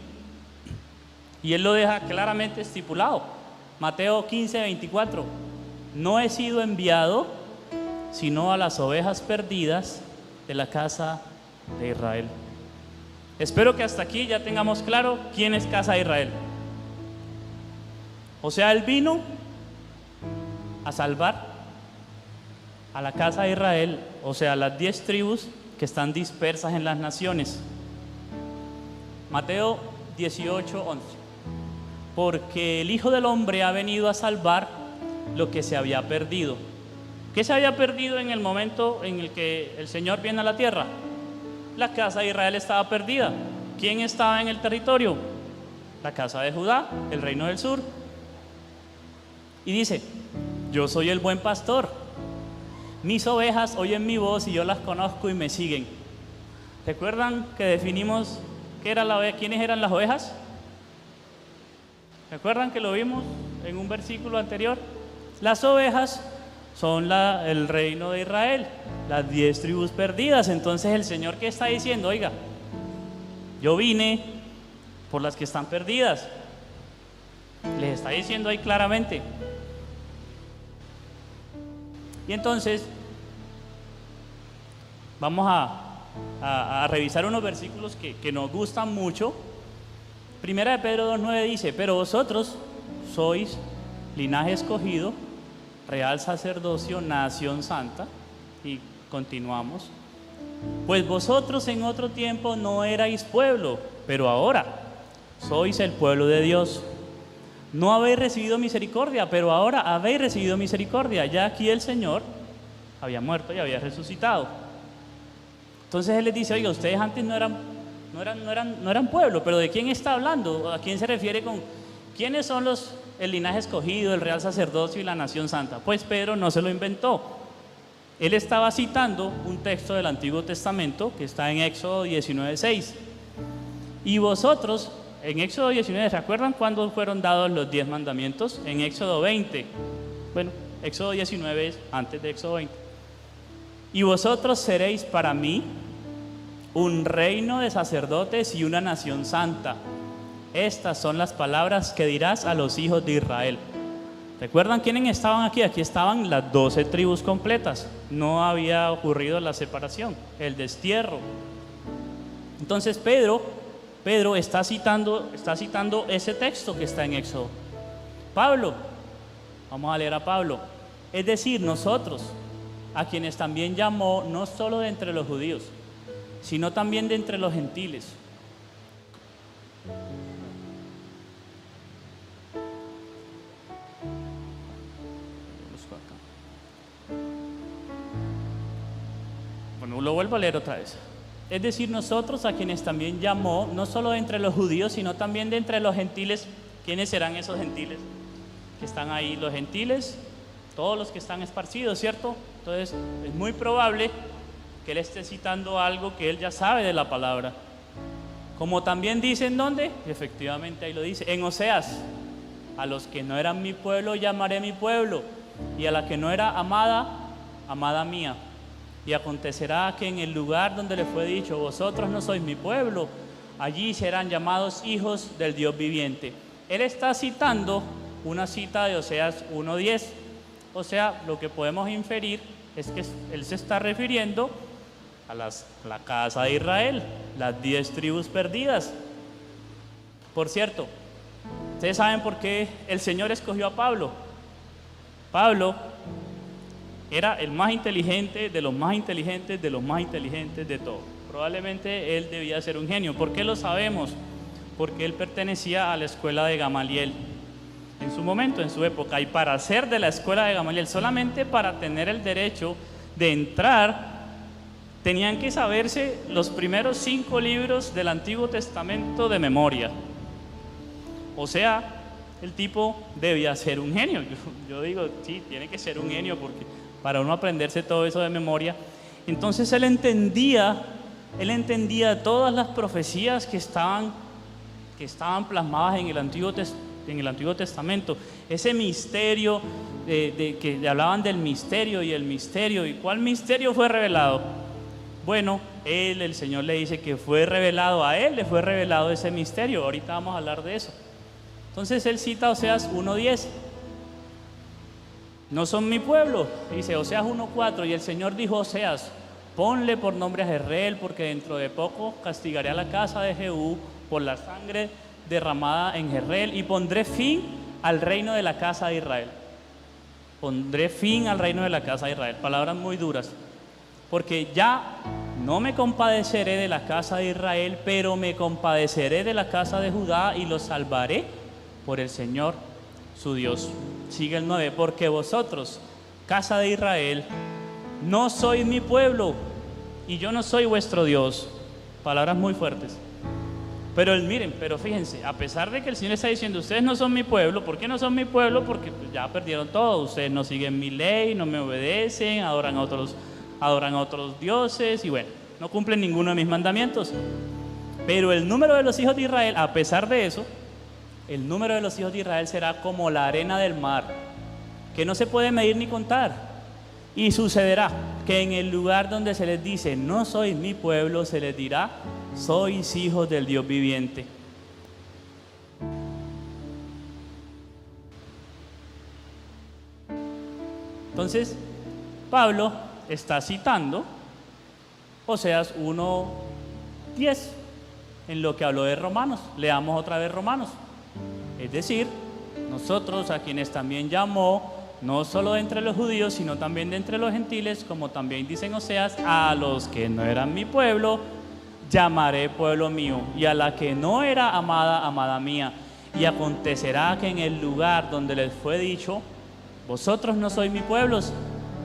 Y Él lo deja claramente estipulado. Mateo 15:24. No he sido enviado sino a las ovejas perdidas de la casa de Israel. Espero que hasta aquí ya tengamos claro quién es casa de Israel. O sea, Él vino a salvar a la casa de Israel, o sea, las 10 tribus que están dispersas en las naciones. Mateo 18:11. Porque el Hijo del Hombre ha venido a salvar lo que se había perdido. ¿Qué se había perdido en el momento en el que el Señor viene a la tierra? La casa de Israel estaba perdida. ¿Quién estaba en el territorio? La casa de Judá, el reino del sur. Y dice, yo soy el buen pastor. Mis ovejas oyen mi voz y yo las conozco y me siguen. ¿Recuerdan que definimos quiénes eran las ovejas? ¿Recuerdan que lo vimos en un versículo anterior? Las ovejas son el reino de Israel, las 10 tribus perdidas. Entonces el Señor, ¿qué está diciendo? Oiga, yo vine por las que están perdidas. Les está diciendo ahí claramente. Y entonces vamos a revisar unos versículos que nos gustan mucho. Primera de Pedro 2:9 dice, pero vosotros sois linaje escogido, real sacerdocio, nación santa. Y continuamos. Pues vosotros en otro tiempo no erais pueblo, pero ahora sois el pueblo de Dios. No habéis recibido misericordia, pero ahora habéis recibido misericordia. Ya aquí el Señor había muerto y había resucitado. Entonces Él les dice, oiga, ustedes antes no eran pueblo, pero ¿de quién está hablando? ¿A quién se refiere con quiénes son el linaje escogido, el real sacerdocio y la nación santa? Pues Pedro no se lo inventó. Él estaba citando un texto del Antiguo Testamento que está en Éxodo 19:6. Y vosotros, en Éxodo 19, ¿se acuerdan cuándo fueron dados los 10 mandamientos? En Éxodo 20. Bueno, Éxodo 19 es antes de Éxodo 20. Y vosotros seréis para mí un reino de sacerdotes y una nación santa. Estas son las palabras que dirás a los hijos de Israel. ¿Recuerdan quiénes estaban aquí? Aquí estaban las 12 tribus completas. No había ocurrido la separación, el destierro. Entonces Pedro está citando ese texto que está en Éxodo. Pablo, vamos a leer a Pablo. Es decir, nosotros, a quienes también llamó no solo de entre los judíos, sino también de entre los gentiles. lo vuelvo a leer otra vez. Es decir, nosotros a quienes también llamó, no solo de entre los judíos, sino también de entre los gentiles. ¿Quiénes serán esos gentiles que están ahí? Los gentiles, todos los que están esparcidos, ¿cierto? Entonces, es muy probable que él esté citando algo que él ya sabe de la palabra. Como también dice en dónde, efectivamente ahí lo dice, en Oseas, a los que no eran mi pueblo llamaré mi pueblo, y a la que no era amada, amada mía. Y acontecerá que en el lugar donde le fue dicho, vosotros no sois mi pueblo, allí serán llamados hijos del Dios viviente. Él está citando una cita de Oseas 1:10. O sea, lo que podemos inferir es que él se está refiriendo a la casa de Israel, las 10 tribus perdidas. Por cierto, ustedes saben por qué el Señor escogió a Pablo. Pablo era el más inteligente de los más inteligentes de los más inteligentes de todos. Probablemente él debía ser un genio. ¿Por qué lo sabemos? Porque él pertenecía a la escuela de Gamaliel en su momento, en su época. Y para ser de la escuela de Gamaliel, solamente para tener el derecho de entrar, tenían que saberse los primeros 5 libros del Antiguo Testamento de memoria. O sea, el tipo debía ser un genio. Yo digo, sí, tiene que ser un genio porque para uno aprenderse todo eso de memoria. Entonces él entendía todas las profecías que estaban plasmadas en el Antiguo Testamento. Ese misterio que hablaban del misterio y el misterio. ¿Y cuál misterio fue revelado? Bueno, el Señor le dice que fue revelado a él, le fue revelado ese misterio. Ahorita vamos a hablar de eso. Entonces él cita Oseas 1:10. No son mi pueblo, dice Oseas 1:4. Y el Señor dijo a Oseas, ponle por nombre a Jezreel, porque dentro de poco castigaré a la casa de Jehú por la sangre derramada en Jezreel, y pondré fin al reino de la casa de Israel. Pondré fin al reino de la casa de Israel. Palabras muy duras. Porque ya no me compadeceré de la casa de Israel, pero me compadeceré de la casa de Judá y los salvaré por el Señor su Dios. Sigue el 9, porque vosotros, casa de Israel, no sois mi pueblo y yo no soy vuestro Dios. Palabras muy fuertes. Pero fíjense, a pesar de que el Señor está diciendo, ustedes no son mi pueblo. ¿Por qué no son mi pueblo? Porque pues, ya perdieron todo. Ustedes no siguen mi ley, no me obedecen, adoran a otros dioses y bueno, no cumplen ninguno de mis mandamientos. Pero el número de los hijos de Israel, a pesar de eso, el número de los hijos de Israel será como la arena del mar, que no se puede medir ni contar. Y sucederá que en el lugar donde se les dice, no sois mi pueblo, se les dirá, sois hijos del Dios viviente. Entonces, Pablo está citando Oseas 1:10 en lo que habló de Romanos. Leamos otra vez Romanos. Es decir, nosotros a quienes también llamó, no solo de entre los judíos, sino también de entre los gentiles, como también dicen Oseas, a los que no eran mi pueblo, llamaré pueblo mío, y a la que no era amada, amada mía. Y acontecerá que en el lugar donde les fue dicho, vosotros no sois mi pueblo,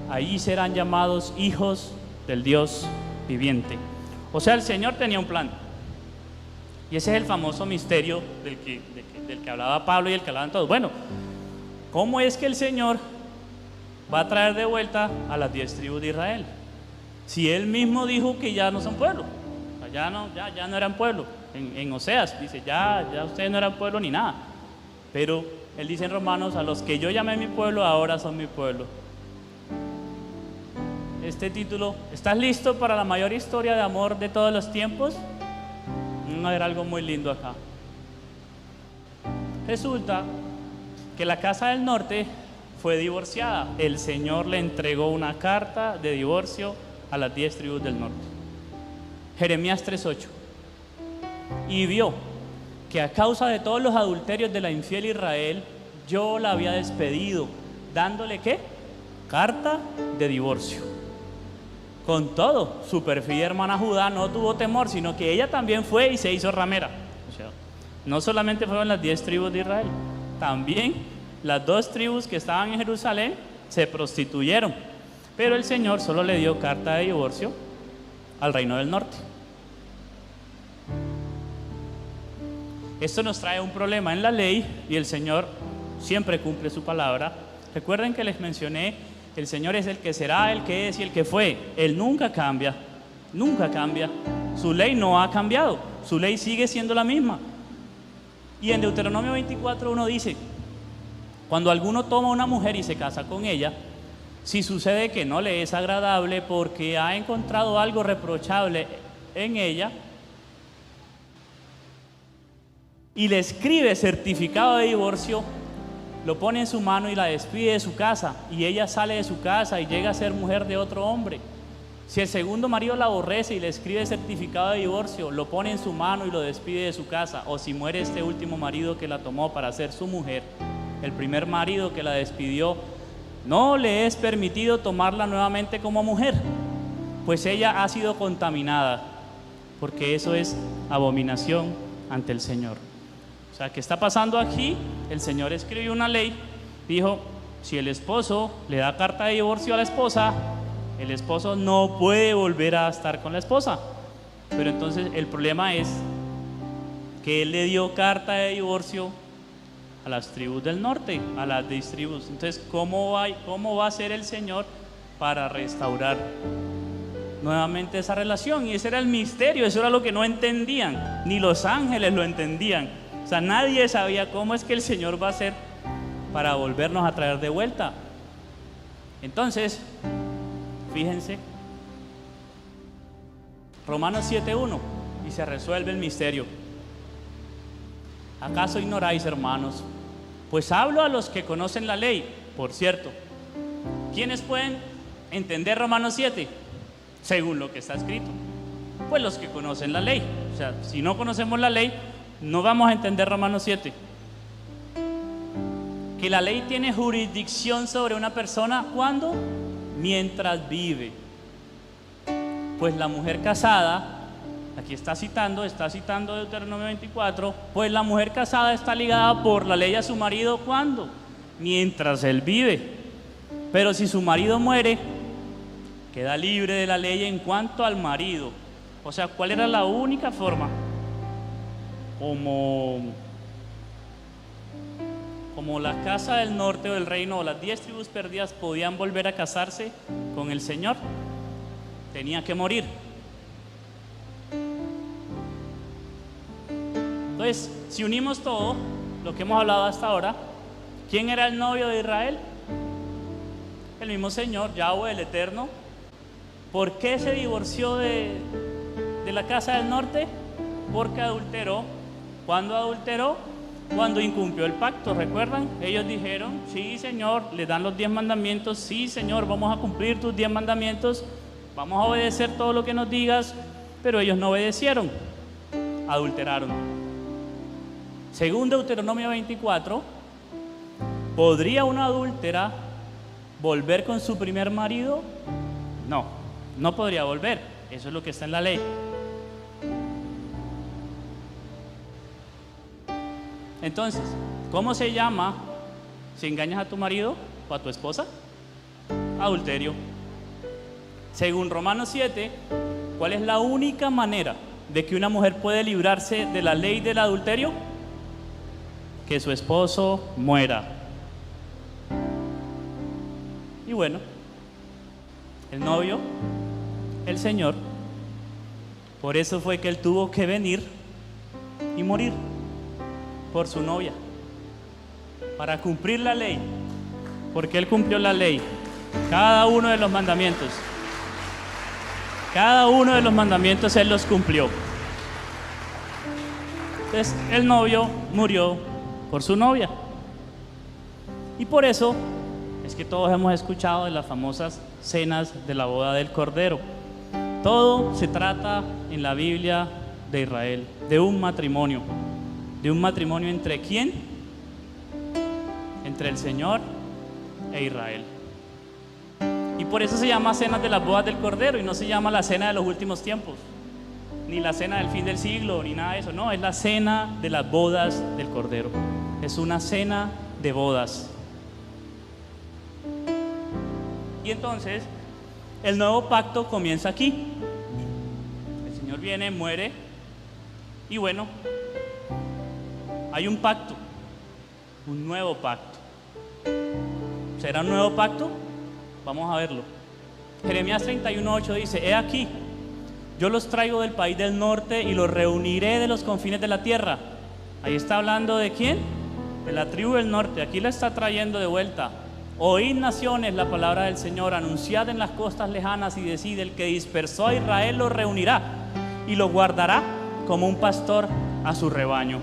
allí serán llamados hijos del Dios viviente. O sea, el Señor tenía un plan. Y ese es el famoso misterio del que hablaba Pablo y el que hablaban todos. Bueno, ¿cómo es que el Señor va a traer de vuelta a las 10 tribus de Israel? Si Él mismo dijo que ya no son pueblo, o sea, ya no eran pueblo. En Oseas dice, ya ustedes no eran pueblo ni nada. Pero Él dice en Romanos, a los que yo llamé mi pueblo, ahora son mi pueblo. Este título, ¿estás listo para la mayor historia de amor de todos los tiempos? Vamos a ver algo muy lindo acá. Resulta que la casa del norte fue divorciada. El Señor le entregó una carta de divorcio a las 10 tribus del norte. Jeremías 3:8. Y vio que a causa de todos los adulterios de la infiel Israel, yo la había despedido, dándole ¿qué? Carta de divorcio. Con todo, su perfil hermana Judá no tuvo temor, sino que ella también fue y se hizo ramera. O sea, no solamente fueron las 10 tribus de Israel, también las 2 tribus que estaban en Jerusalén se prostituyeron. Pero el Señor solo le dio carta de divorcio al reino del norte. Esto nos trae un problema en la ley y el Señor siempre cumple su palabra. Recuerden que les mencioné, el Señor es el que será, el que es y el que fue. Él nunca cambia, nunca cambia. Su ley no ha cambiado, su ley sigue siendo la misma. Y en Deuteronomio 24:1 dice: cuando alguno toma una mujer y se casa con ella, si sucede que no le es agradable porque ha encontrado algo reprochable en ella, y le escribe certificado de divorcio, lo pone en su mano y la despide de su casa, y ella sale de su casa y llega a ser mujer de otro hombre. Si el segundo marido la aborrece y le escribe certificado de divorcio, lo pone en su mano y lo despide de su casa. O si muere este último marido que la tomó para ser su mujer, el primer marido que la despidió, no le es permitido tomarla nuevamente como mujer, pues ella ha sido contaminada, porque eso es abominación ante el Señor. O sea, ¿qué está pasando aquí? El Señor escribió una ley, dijo: si el esposo le da carta de divorcio a la esposa, el esposo no puede volver a estar con la esposa. Pero entonces el problema es que él le dio carta de divorcio a las tribus del norte, a las 10 tribus. Entonces, ¿cómo va a ser el Señor para restaurar nuevamente esa relación? Y ese era el misterio, eso era lo que no entendían, ni los ángeles lo entendían. O sea, nadie sabía cómo es que el Señor va a hacer para volvernos a traer de vuelta. Entonces, fíjense, Romanos 7:1, y se resuelve el misterio. ¿Acaso ignoráis, hermanos? Pues hablo a los que conocen la ley. Por cierto, ¿quiénes pueden entender Romanos 7? Según lo que está escrito, pues los que conocen la ley. O sea, si no conocemos la ley, no vamos a entender Romanos 7. Que la ley tiene jurisdicción sobre una persona, ¿cuándo? Mientras vive. Pues la mujer casada, aquí está citando Deuteronomio 24, pues la mujer casada está ligada por la ley a su marido, ¿cuándo? Mientras él vive. Pero si su marido muere, queda libre de la ley en cuanto al marido. O sea, ¿cuál era la única forma? Como la casa del norte o del reino o las 10 tribus perdidas podían volver a casarse con el Señor, tenía que morir. Entonces, si unimos todo lo que hemos hablado hasta ahora, ¿quién era el novio de Israel? El mismo Señor, Yahweh, el Eterno. ¿Por qué se divorció de la casa del norte? Porque adulteró. ¿Cuándo adulteró? Cuando incumplió el pacto, ¿recuerdan? Ellos dijeron: sí, Señor, le dan los 10 mandamientos, sí, Señor, vamos a cumplir tus 10 mandamientos, vamos a obedecer todo lo que nos digas, pero ellos no obedecieron, adulteraron. Según Deuteronomio 24, ¿podría una adúltera volver con su primer marido? No, no podría volver, eso es lo que está en la ley. Entonces, ¿cómo se llama si engañas a tu marido o a tu esposa? Adulterio. Según Romanos 7, ¿cuál es la única manera de que una mujer puede librarse de la ley del adulterio? Que su esposo muera. Y bueno, el novio, el Señor, por eso fue que él tuvo que venir y morir por su novia, para cumplir la ley, porque él cumplió la ley, cada uno de los mandamientos. Cada uno de los mandamientos él los cumplió. Entonces el novio murió por su novia. Y por eso es que todos hemos escuchado de las famosas cenas de la boda del Cordero. Todo se trata en la Biblia de Israel, de un matrimonio. ¿De un matrimonio entre quién? Entre el Señor e Israel. Y por eso se llama cena de las bodas del Cordero y no se llama la cena de los últimos tiempos, ni la cena del fin del siglo, ni nada de eso. No, es la cena de las bodas del Cordero. Es una cena de bodas. Y entonces el nuevo pacto comienza aquí. Señor viene, muere y bueno, hay un pacto, un nuevo pacto. ¿Será un nuevo pacto? Vamos a verlo. Jeremías 31:8 dice: He aquí, yo los traigo del país del norte y los reuniré de los confines de la tierra. Ahí está hablando ¿de quién? De la tribu del norte. Aquí la está trayendo de vuelta. Oíd, naciones, la palabra del Señor, anunciad en las costas lejanas y decid: el que dispersó a Israel lo reunirá y lo guardará como un pastor a su rebaño.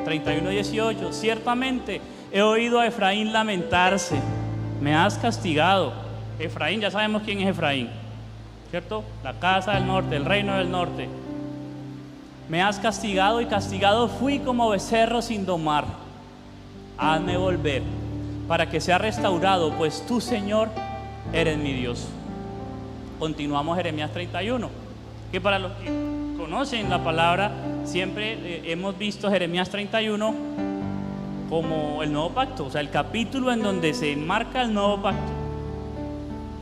31:18: Ciertamente he oído a Efraín lamentarse, me has castigado. Efraín, ya sabemos quién es Efraín, ¿cierto? La casa del norte, el reino del norte. Me has castigado y castigado fui como becerro sin domar. Hazme volver para que sea restaurado, pues tú, Señor, eres mi Dios. Continuamos Jeremías 31, que para los que conocen la palabra, siempre hemos visto Jeremías 31 como el nuevo pacto, o sea, el capítulo en donde se enmarca el nuevo pacto.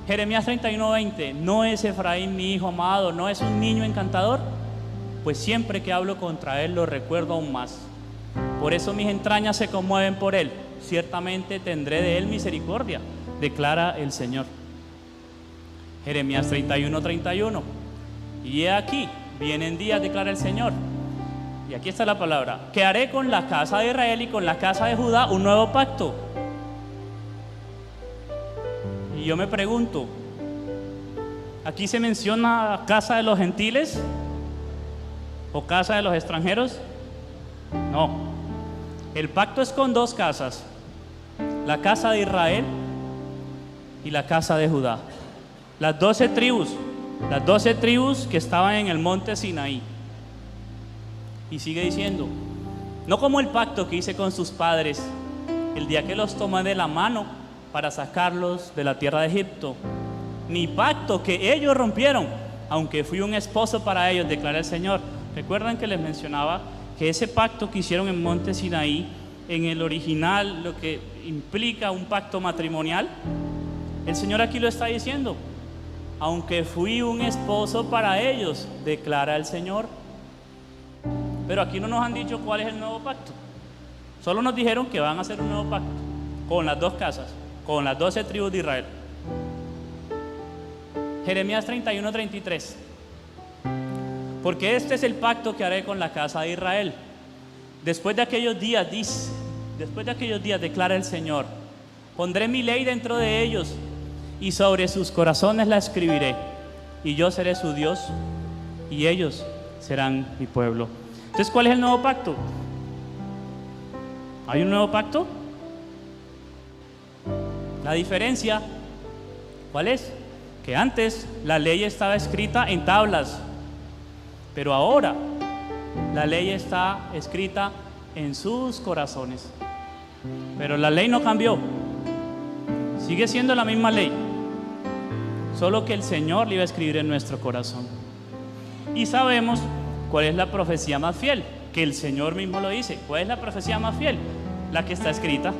Jeremías 31:20: ¿No es Efraín mi hijo amado? ¿No es un niño encantador? Pues siempre que hablo contra él lo recuerdo aún más. Por eso mis entrañas se conmueven por él. Ciertamente tendré de él misericordia, declara el Señor. Jeremías 31:31: Y he aquí, vienen días, declara el Señor. Y aquí está la palabra: que haré con la casa de Israel y con la casa de Judá un nuevo pacto. Y yo me pregunto, ¿aquí se menciona casa de los gentiles o casa de los extranjeros? No. El pacto es con dos casas: la casa de Israel y la casa de Judá. Las 12 tribus que estaban en el monte Sinaí. Y sigue diciendo: no como el pacto que hice con sus padres el día que los tomé de la mano para sacarlos de la tierra de Egipto, ni pacto que ellos rompieron, aunque fui un esposo para ellos, declara el Señor. ¿Recuerdan que les mencionaba que ese pacto que hicieron en monte Sinaí, en el original, lo que implica un pacto matrimonial? El Señor aquí lo está diciendo: aunque fui un esposo para ellos, declara el Señor. Pero aquí no nos han dicho cuál es el nuevo pacto. Solo nos dijeron que van a hacer un nuevo pacto con las dos casas, con las 12 tribus de Israel. Jeremías 31:33: porque este es el pacto que haré con la casa de Israel. Después de aquellos días, declara el Señor, pondré mi ley dentro de ellos y sobre sus corazones la escribiré, y yo seré su Dios y ellos serán mi pueblo. Entonces, ¿cuál es el nuevo pacto? ¿Hay un nuevo pacto? La diferencia, ¿cuál es? Que antes la ley estaba escrita en tablas, pero ahora la ley está escrita en sus corazones. Pero la ley no cambió, sigue siendo la misma ley, solo que el Señor le iba a escribir en nuestro corazón. Y sabemos cuál es la profecía más fiel, que el Señor mismo lo dice. ¿Cuál es la profecía más fiel? La que está escrita.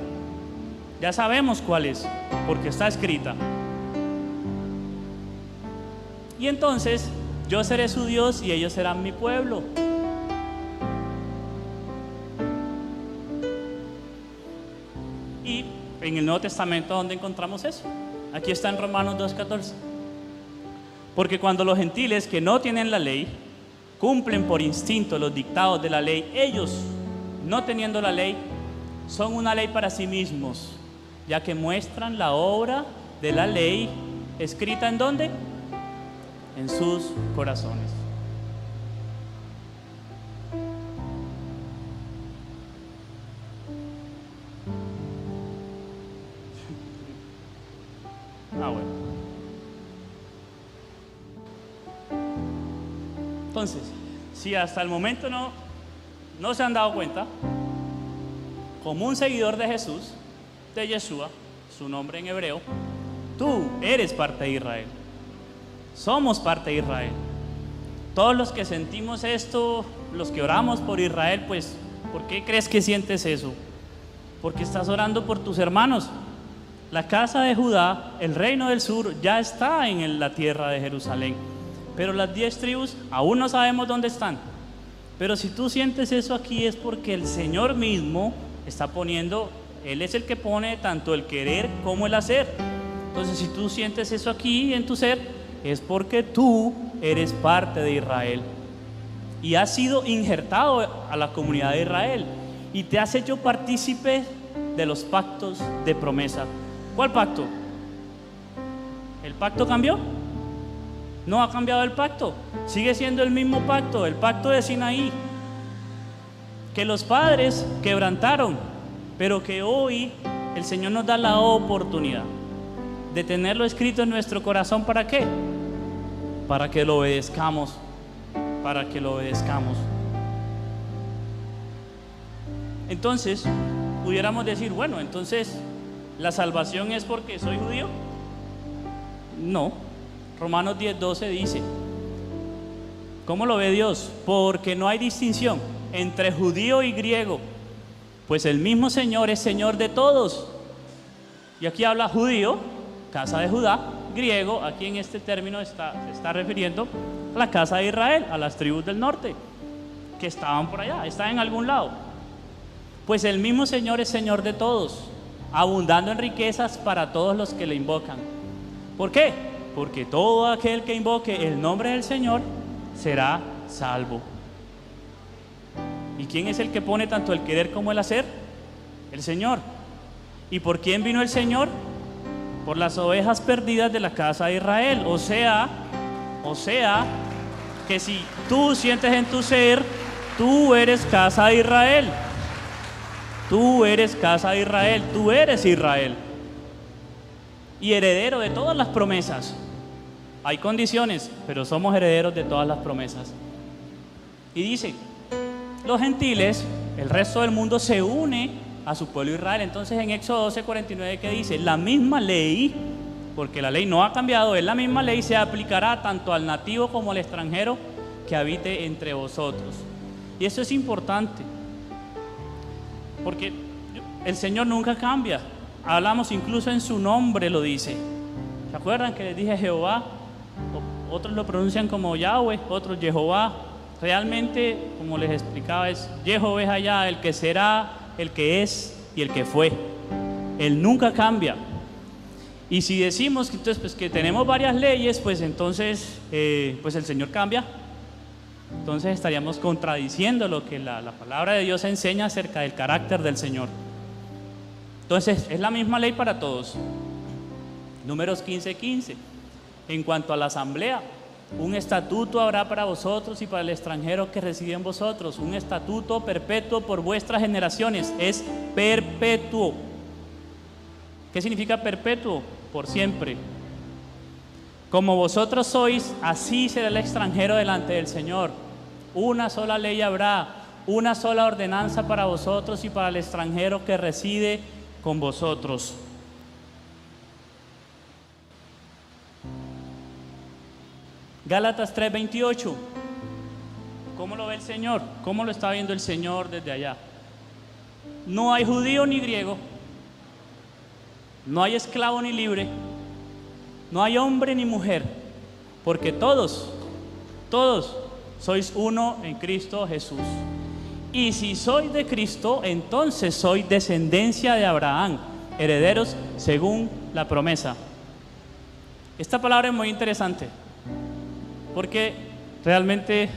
Ya sabemos cuál es, porque está escrita. Y entonces, yo seré su Dios y ellos serán mi pueblo. Y en el Nuevo Testamento, ¿dónde encontramos eso? Aquí está en Romanos 2:14. Porque cuando los gentiles que no tienen la ley cumplen por instinto los dictados de la ley, ellos, no teniendo la ley, son una ley para sí mismos, ya que muestran la obra de la ley escrita ¿en dónde? En sus corazones. Bueno. Entonces, si hasta el momento no se han dado cuenta, como un seguidor de Jesús, de Yeshua, su nombre en hebreo, tú eres parte de Israel. Somos parte de Israel. Todos los que sentimos esto, los que oramos por Israel, pues, ¿por qué crees que sientes eso? Porque estás orando por tus hermanos. La casa de Judá, el reino del sur, ya está en la tierra de Jerusalén. pero las 10 tribus aún no sabemos dónde están. Pero si tú sientes eso aquí es porque el Señor mismo está poniendo, Él es el que pone tanto el querer como el hacer. Entonces si tú sientes eso aquí en tu ser, es porque tú eres parte de Israel y has sido injertado a la comunidad de Israel y te has hecho partícipe de los pactos de promesa. ¿Cuál pacto? ¿El pacto cambió? No ha cambiado el pacto, sigue siendo el mismo pacto, el pacto de Sinaí, que los padres quebrantaron, pero que hoy el Señor nos da la oportunidad de tenerlo escrito en nuestro corazón. ¿Para qué? Para que lo obedezcamos, para que lo obedezcamos. Entonces, pudiéramos decir, bueno, entonces, ¿la salvación es porque soy judío? No. Romanos 10:12 dice, ¿cómo lo ve Dios? Porque no hay distinción entre judío y griego, pues el mismo Señor es Señor de todos. Y aquí habla judío, casa de Judá, griego, aquí en este término se está refiriendo a la casa de Israel, a las tribus del norte, que estaban por allá, están en algún lado. Pues el mismo Señor es Señor de todos, abundando en riquezas para todos los que le invocan. ¿Por qué? Porque todo aquel que invoque el nombre del Señor será salvo. ¿Y quién es el que pone tanto el querer como el hacer? El Señor. ¿Y por quién vino el Señor? Por las ovejas perdidas de la casa de Israel. O sea, que si tú sientes en tu ser, tú eres casa de Israel. Tú eres casa de Israel, tú eres Israel. Y heredero de todas las promesas. Hay condiciones, pero somos herederos de todas las promesas. Y dice, los gentiles, el resto del mundo se une a su pueblo Israel. Entonces en Éxodo 12:49, ¿qué dice? La misma ley, porque la ley no ha cambiado, es la misma ley, se aplicará tanto al nativo como al extranjero que habite entre vosotros. Y eso es importante, porque el Señor nunca cambia. Hablamos incluso en su nombre, lo dice. ¿Se acuerdan que les dije Jehová? Otros lo pronuncian como Yahweh, otros Jehová. Realmente, como les explicaba, es Jehová es allá, el que será, el que es y el que fue. Él nunca cambia. Y si decimos que, entonces, pues, que tenemos varias leyes, pues entonces pues el Señor cambia. Entonces estaríamos contradiciendo lo que la palabra de Dios enseña acerca del carácter del Señor. Entonces es la misma ley para todos. Números 15:15. En cuanto a la asamblea, un estatuto habrá para vosotros y para el extranjero que reside en vosotros, un estatuto perpetuo por vuestras generaciones. Es perpetuo. ¿Qué significa perpetuo? Por siempre. Como vosotros sois, así será el extranjero delante del Señor. Una sola ley habrá, una sola ordenanza para vosotros y para el extranjero que reside con vosotros. Gálatas 3:28. ¿Cómo lo ve el Señor? ¿Cómo lo está viendo el Señor desde allá? No hay judío ni griego, no hay esclavo ni libre, no hay hombre ni mujer, porque todos sois uno en Cristo Jesús. Y si soy de Cristo, entonces soy descendencia de Abraham, herederos según la promesa. Esta palabra es muy interesante, porque realmente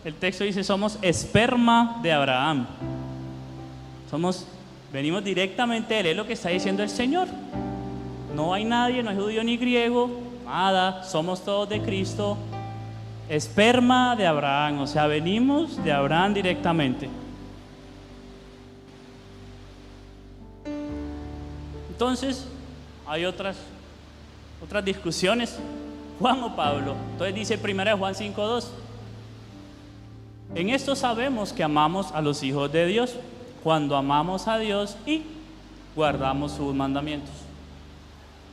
el texto dice somos esperma de Abraham. Venimos directamente de él, es lo que está diciendo el Señor. No hay nadie, no hay judío ni griego, nada, somos todos de Cristo, esperma de Abraham, o sea, venimos de Abraham directamente. Entonces, hay otras discusiones, Juan o Pablo. Entonces dice 1 Juan 5:2. En esto sabemos que amamos a los hijos de Dios, cuando amamos a Dios y guardamos sus mandamientos.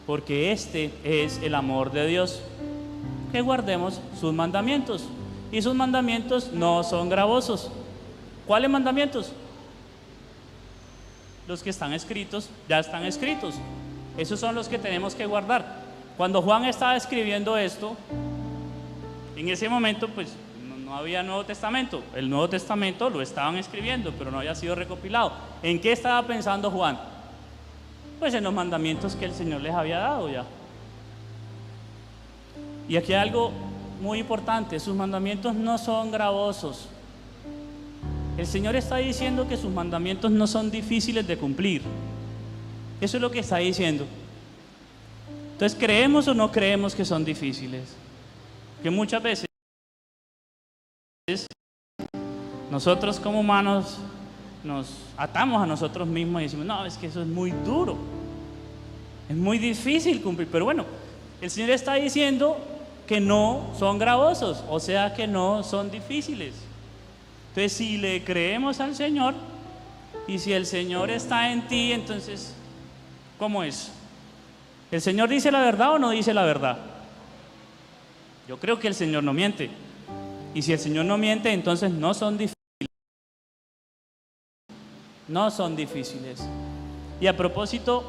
Porque este es el amor de Dios, que guardemos sus mandamientos. Y sus mandamientos no son gravosos. ¿Cuáles mandamientos? Los que están escritos, ya están escritos. Esos son los que tenemos que guardar. Cuando Juan estaba escribiendo esto, En ese momento, pues, no había Nuevo Testamento. El Nuevo Testamento lo estaban escribiendo, pero no había sido recopilado. ¿En qué estaba pensando Juan? Pues en los mandamientos que el Señor les había dado ya. Y aquí hay algo muy importante: sus mandamientos no son gravosos. El Señor está diciendo que sus mandamientos no son difíciles de cumplir. Eso es lo que está diciendo. Entonces, ¿creemos o no creemos que son difíciles? Que muchas veces nosotros como humanos nos atamos a nosotros mismos y decimos: no, es que eso es muy duro, es muy difícil cumplir. Pero bueno, el Señor está diciendo que no son gravosos, o sea que no son difíciles. Entonces, si le creemos al Señor y si el Señor está en ti, entonces, ¿cómo es? ¿El Señor dice la verdad o no dice la verdad? Yo creo que el Señor no miente. Y si el Señor no miente, entonces no son difíciles. No son difíciles. Y a propósito,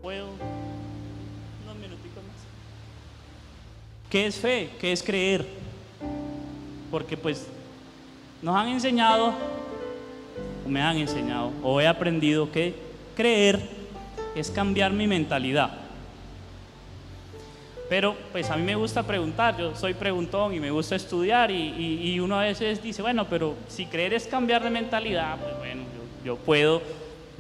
¿puedo unos minuticos más? ¿Qué es fe? ¿Qué es creer? Porque pues nos han enseñado, o me han enseñado, o he aprendido que creer es cambiar mi mentalidad. Pero pues a mí me gusta preguntar, yo soy preguntón y me gusta estudiar, y uno a veces dice: bueno, pero si creer es cambiar de mentalidad, pues bueno, yo puedo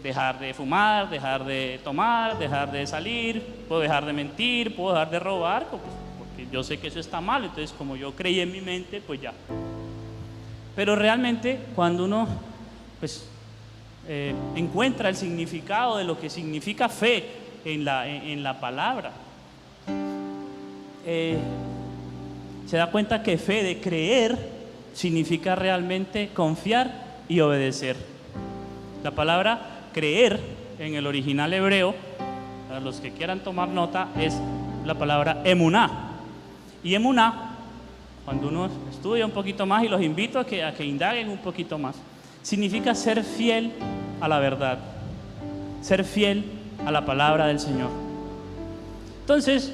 dejar de fumar, dejar de tomar, dejar de salir, puedo dejar de mentir, puedo dejar de robar, pues, porque yo sé que eso está mal. Entonces, como yo creí en mi mente, pues ya. Pero realmente cuando uno pues encuentra el significado de lo que significa fe en la palabra, se da cuenta que fe de creer significa realmente confiar y obedecer. La palabra creer en el original hebreo, para los que quieran tomar nota, es la palabra emuná. Y emuná, cuando uno estudia un poquito más, y los invito a que indaguen un poquito más, significa ser fiel a la verdad, ser fiel a la palabra del Señor. Entonces,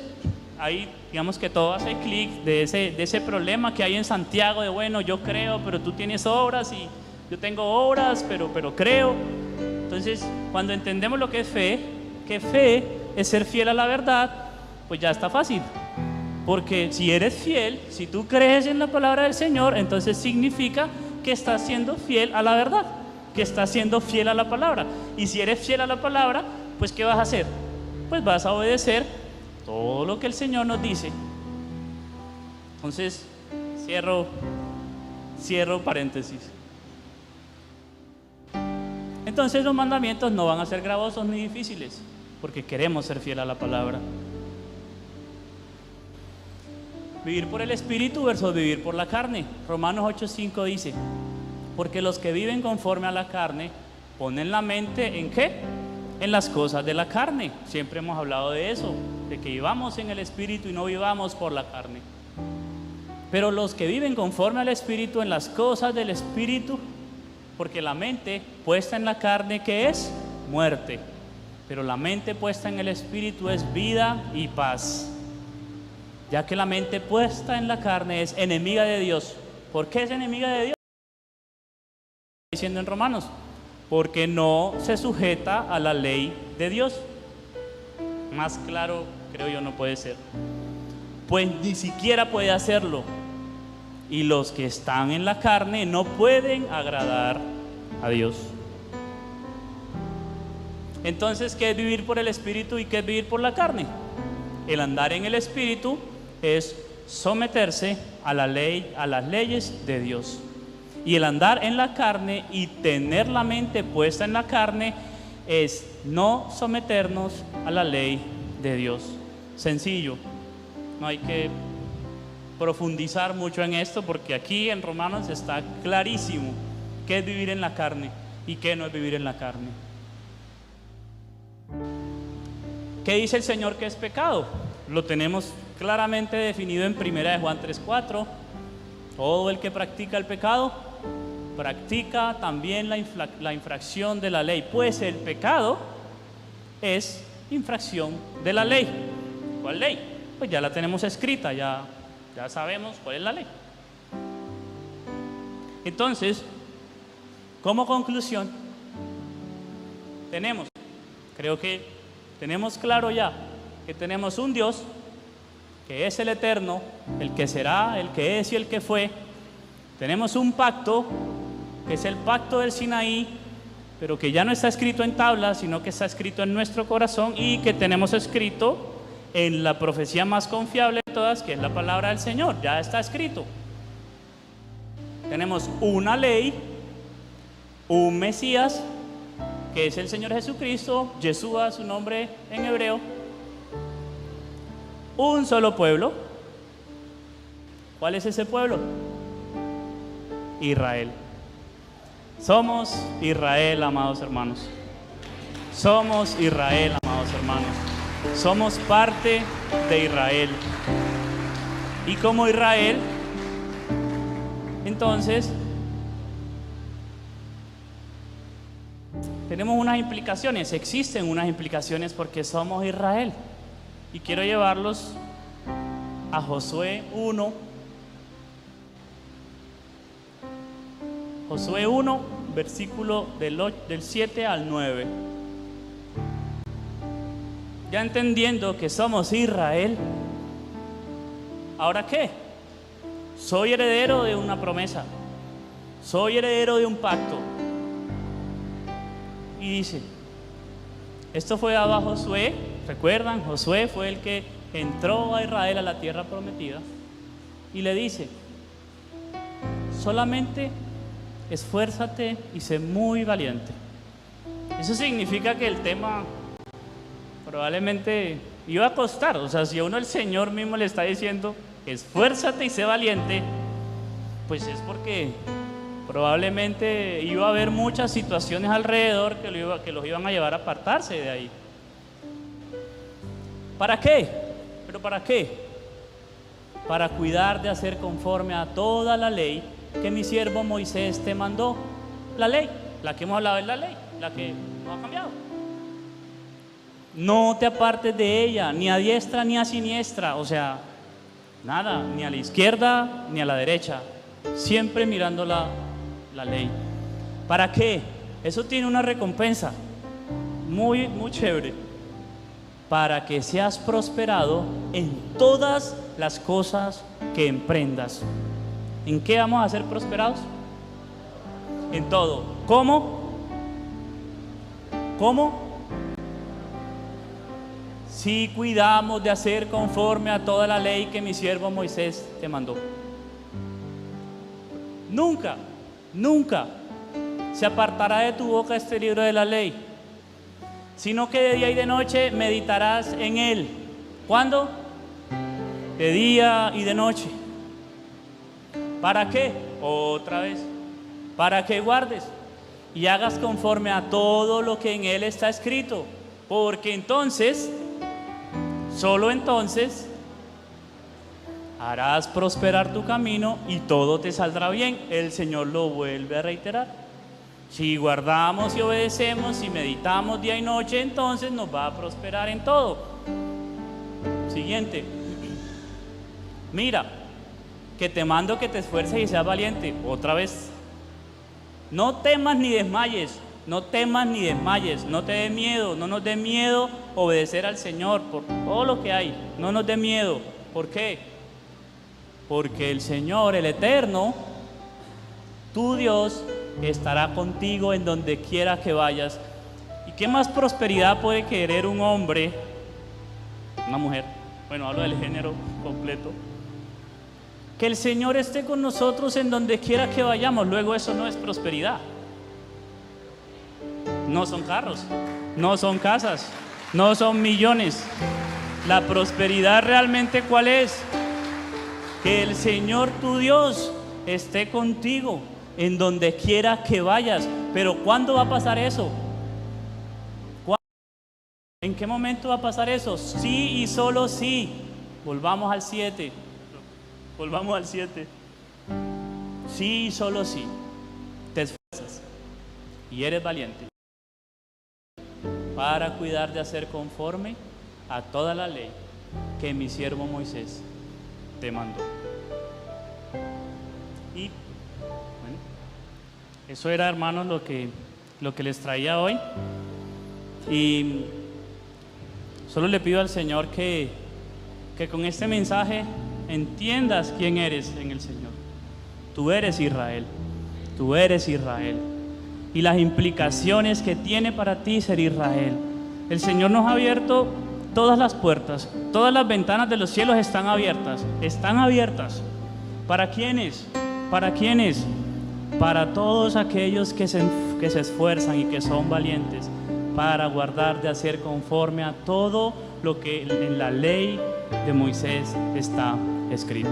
ahí digamos que todo hace clic de ese problema que hay en Santiago de: bueno, yo creo, pero tú tienes obras, y yo tengo obras, pero creo. Entonces, cuando entendemos lo que es fe, que fe es ser fiel a la verdad, pues ya está fácil. Porque si eres fiel, si tú crees en la palabra del Señor, entonces significa que estás siendo fiel a la verdad, que estás siendo fiel a la palabra. Y si eres fiel a la palabra, pues ¿qué vas a hacer? Pues vas a obedecer todo lo que el Señor nos dice. Entonces, cierro paréntesis. Entonces, los mandamientos no van a ser gravosos ni difíciles, porque queremos ser fiel a la palabra. Vivir por el Espíritu versus vivir por la carne. Romanos 8:5 dice: porque los que viven conforme a la carne ponen la mente ¿en qué? En las cosas de la carne. Siempre hemos hablado de eso, de que vivamos en el Espíritu y no vivamos por la carne. Pero los que viven conforme al Espíritu, en las cosas del Espíritu, porque la mente puesta en la carne, ¿qué es? Muerte. Pero la mente puesta en el Espíritu es vida y paz. Ya que la mente puesta en la carne es enemiga de Dios. ¿Por qué es enemiga de Dios? Diciendo en Romanos: porque no se sujeta a la ley de Dios. Más claro, creo yo, no puede ser. Pues ni siquiera puede hacerlo. Y los que están en la carne no pueden agradar a Dios. Entonces, ¿qué es vivir por el Espíritu y qué es vivir por la carne? El andar en el Espíritu es someterse a la ley, a las leyes de Dios. Y el andar en la carne y tener la mente puesta en la carne es no someternos a la ley de Dios. Sencillo, no hay que profundizar mucho en esto, porque aquí en Romanos está clarísimo qué es vivir en la carne y qué no es vivir en la carne. ¿Qué dice el Señor que es pecado? Lo tenemos claramente definido en 1 Juan 3:4. Todo el que practica el pecado practica también la infracción de la ley, pues el pecado es infracción de la ley. ¿Cuál ley? pues ya la tenemos escrita, ya sabemos cuál es la ley. Entonces, como conclusión, creo que tenemos claro ya que tenemos un Dios que es el eterno, el que será, el que es y el que fue. Tenemos un pacto, que es el pacto del Sinaí, pero que ya no está escrito en tablas, sino que está escrito en nuestro corazón y que tenemos escrito en la profecía más confiable de todas, que es la palabra del Señor. Ya está escrito. Tenemos una ley, un Mesías, que es el Señor Jesucristo, Yeshua, su nombre en hebreo, un solo pueblo. ¿Cuál es ese pueblo? Israel. Somos Israel, amados hermanos. Somos Israel, amados hermanos. Somos parte de Israel. Y como Israel, entonces, tenemos unas implicaciones, existen unas implicaciones porque somos Israel. Y quiero llevarlos a Josué 1. Josué 1, versículo del 7 al 9. Ya entendiendo que somos Israel, ¿ahora qué? Soy heredero de una promesa, soy heredero de un pacto. Y dice, esto fue dado a Josué. ¿Recuerdan? Josué fue el que entró a Israel a la tierra prometida. Y le dice, solamente esfuérzate y sé muy valiente. Eso significa que el tema probablemente iba a costar. O sea, si a uno el Señor mismo le está diciendo, esfuérzate y sé valiente, pues es porque probablemente iba a haber muchas situaciones alrededor que los iban a llevar a apartarse de ahí. ¿Para qué? ¿Pero para qué? Para cuidar de hacer conforme a toda la ley que mi siervo Moisés te mandó. La ley, la que hemos hablado es la ley, la que no ha cambiado. No te apartes de ella, ni a diestra ni a siniestra, o sea, nada, ni a la izquierda ni a la derecha, siempre mirando la ley. ¿Para qué? Eso tiene una recompensa muy, muy chévere. Para que seas prosperado en todas las cosas que emprendas. ¿En qué vamos a ser prosperados? En todo. ¿Cómo? ¿Cómo? Si cuidamos de hacer conforme a toda la ley que mi siervo Moisés te mandó. Nunca, nunca se apartará de tu boca este libro de la ley, sino que de día y de noche meditarás en él. ¿Cuándo? De día y de noche. ¿Para qué? Otra vez. Para que guardes y hagas conforme a todo lo que en él está escrito. Porque entonces, solo entonces, harás prosperar tu camino y todo te saldrá bien. El Señor lo vuelve a reiterar. Si guardamos y obedecemos y meditamos día y noche, entonces nos va a prosperar en todo. Siguiente. Mira, que te mando que te esfuerces y seas valiente. Otra vez. No temas ni desmayes. No temas ni desmayes. No te dé miedo. No nos dé miedo obedecer al Señor por todo lo que hay. No nos dé miedo. ¿Por qué? Porque el Señor, el Eterno, tu Dios, estará contigo en donde quiera que vayas. ¿Y qué más prosperidad puede querer un hombre, una mujer? Bueno, hablo del género completo. Que el Señor esté con nosotros en donde quiera que vayamos. Luego eso no es prosperidad. No son carros, no son casas, no son millones. La prosperidad realmente, ¿cuál es? Que el Señor tu Dios esté contigo en donde quiera que vayas. Pero ¿cuándo va a pasar eso? ¿En qué momento va a pasar eso? Sí y solo sí. Volvamos al 7. Volvamos al 7. Sí y solo sí. Te esfuerzas y eres valiente para cuidar de hacer conforme a toda la ley que mi siervo Moisés te mandó. Y bueno, eso era, hermanos, lo que les traía hoy. Y solo le pido al Señor que con este mensaje entiendas quién eres en el Señor. Tú eres Israel, tú eres Israel, y las implicaciones que tiene para ti ser Israel. El Señor nos ha abierto todas las puertas, todas las ventanas de los cielos están abiertas. ¿Para quiénes? ¿Para quiénes? Para todos aquellos que se esfuerzan y que son valientes para guardar de hacer conforme a todo lo que en la ley de Moisés está escrito.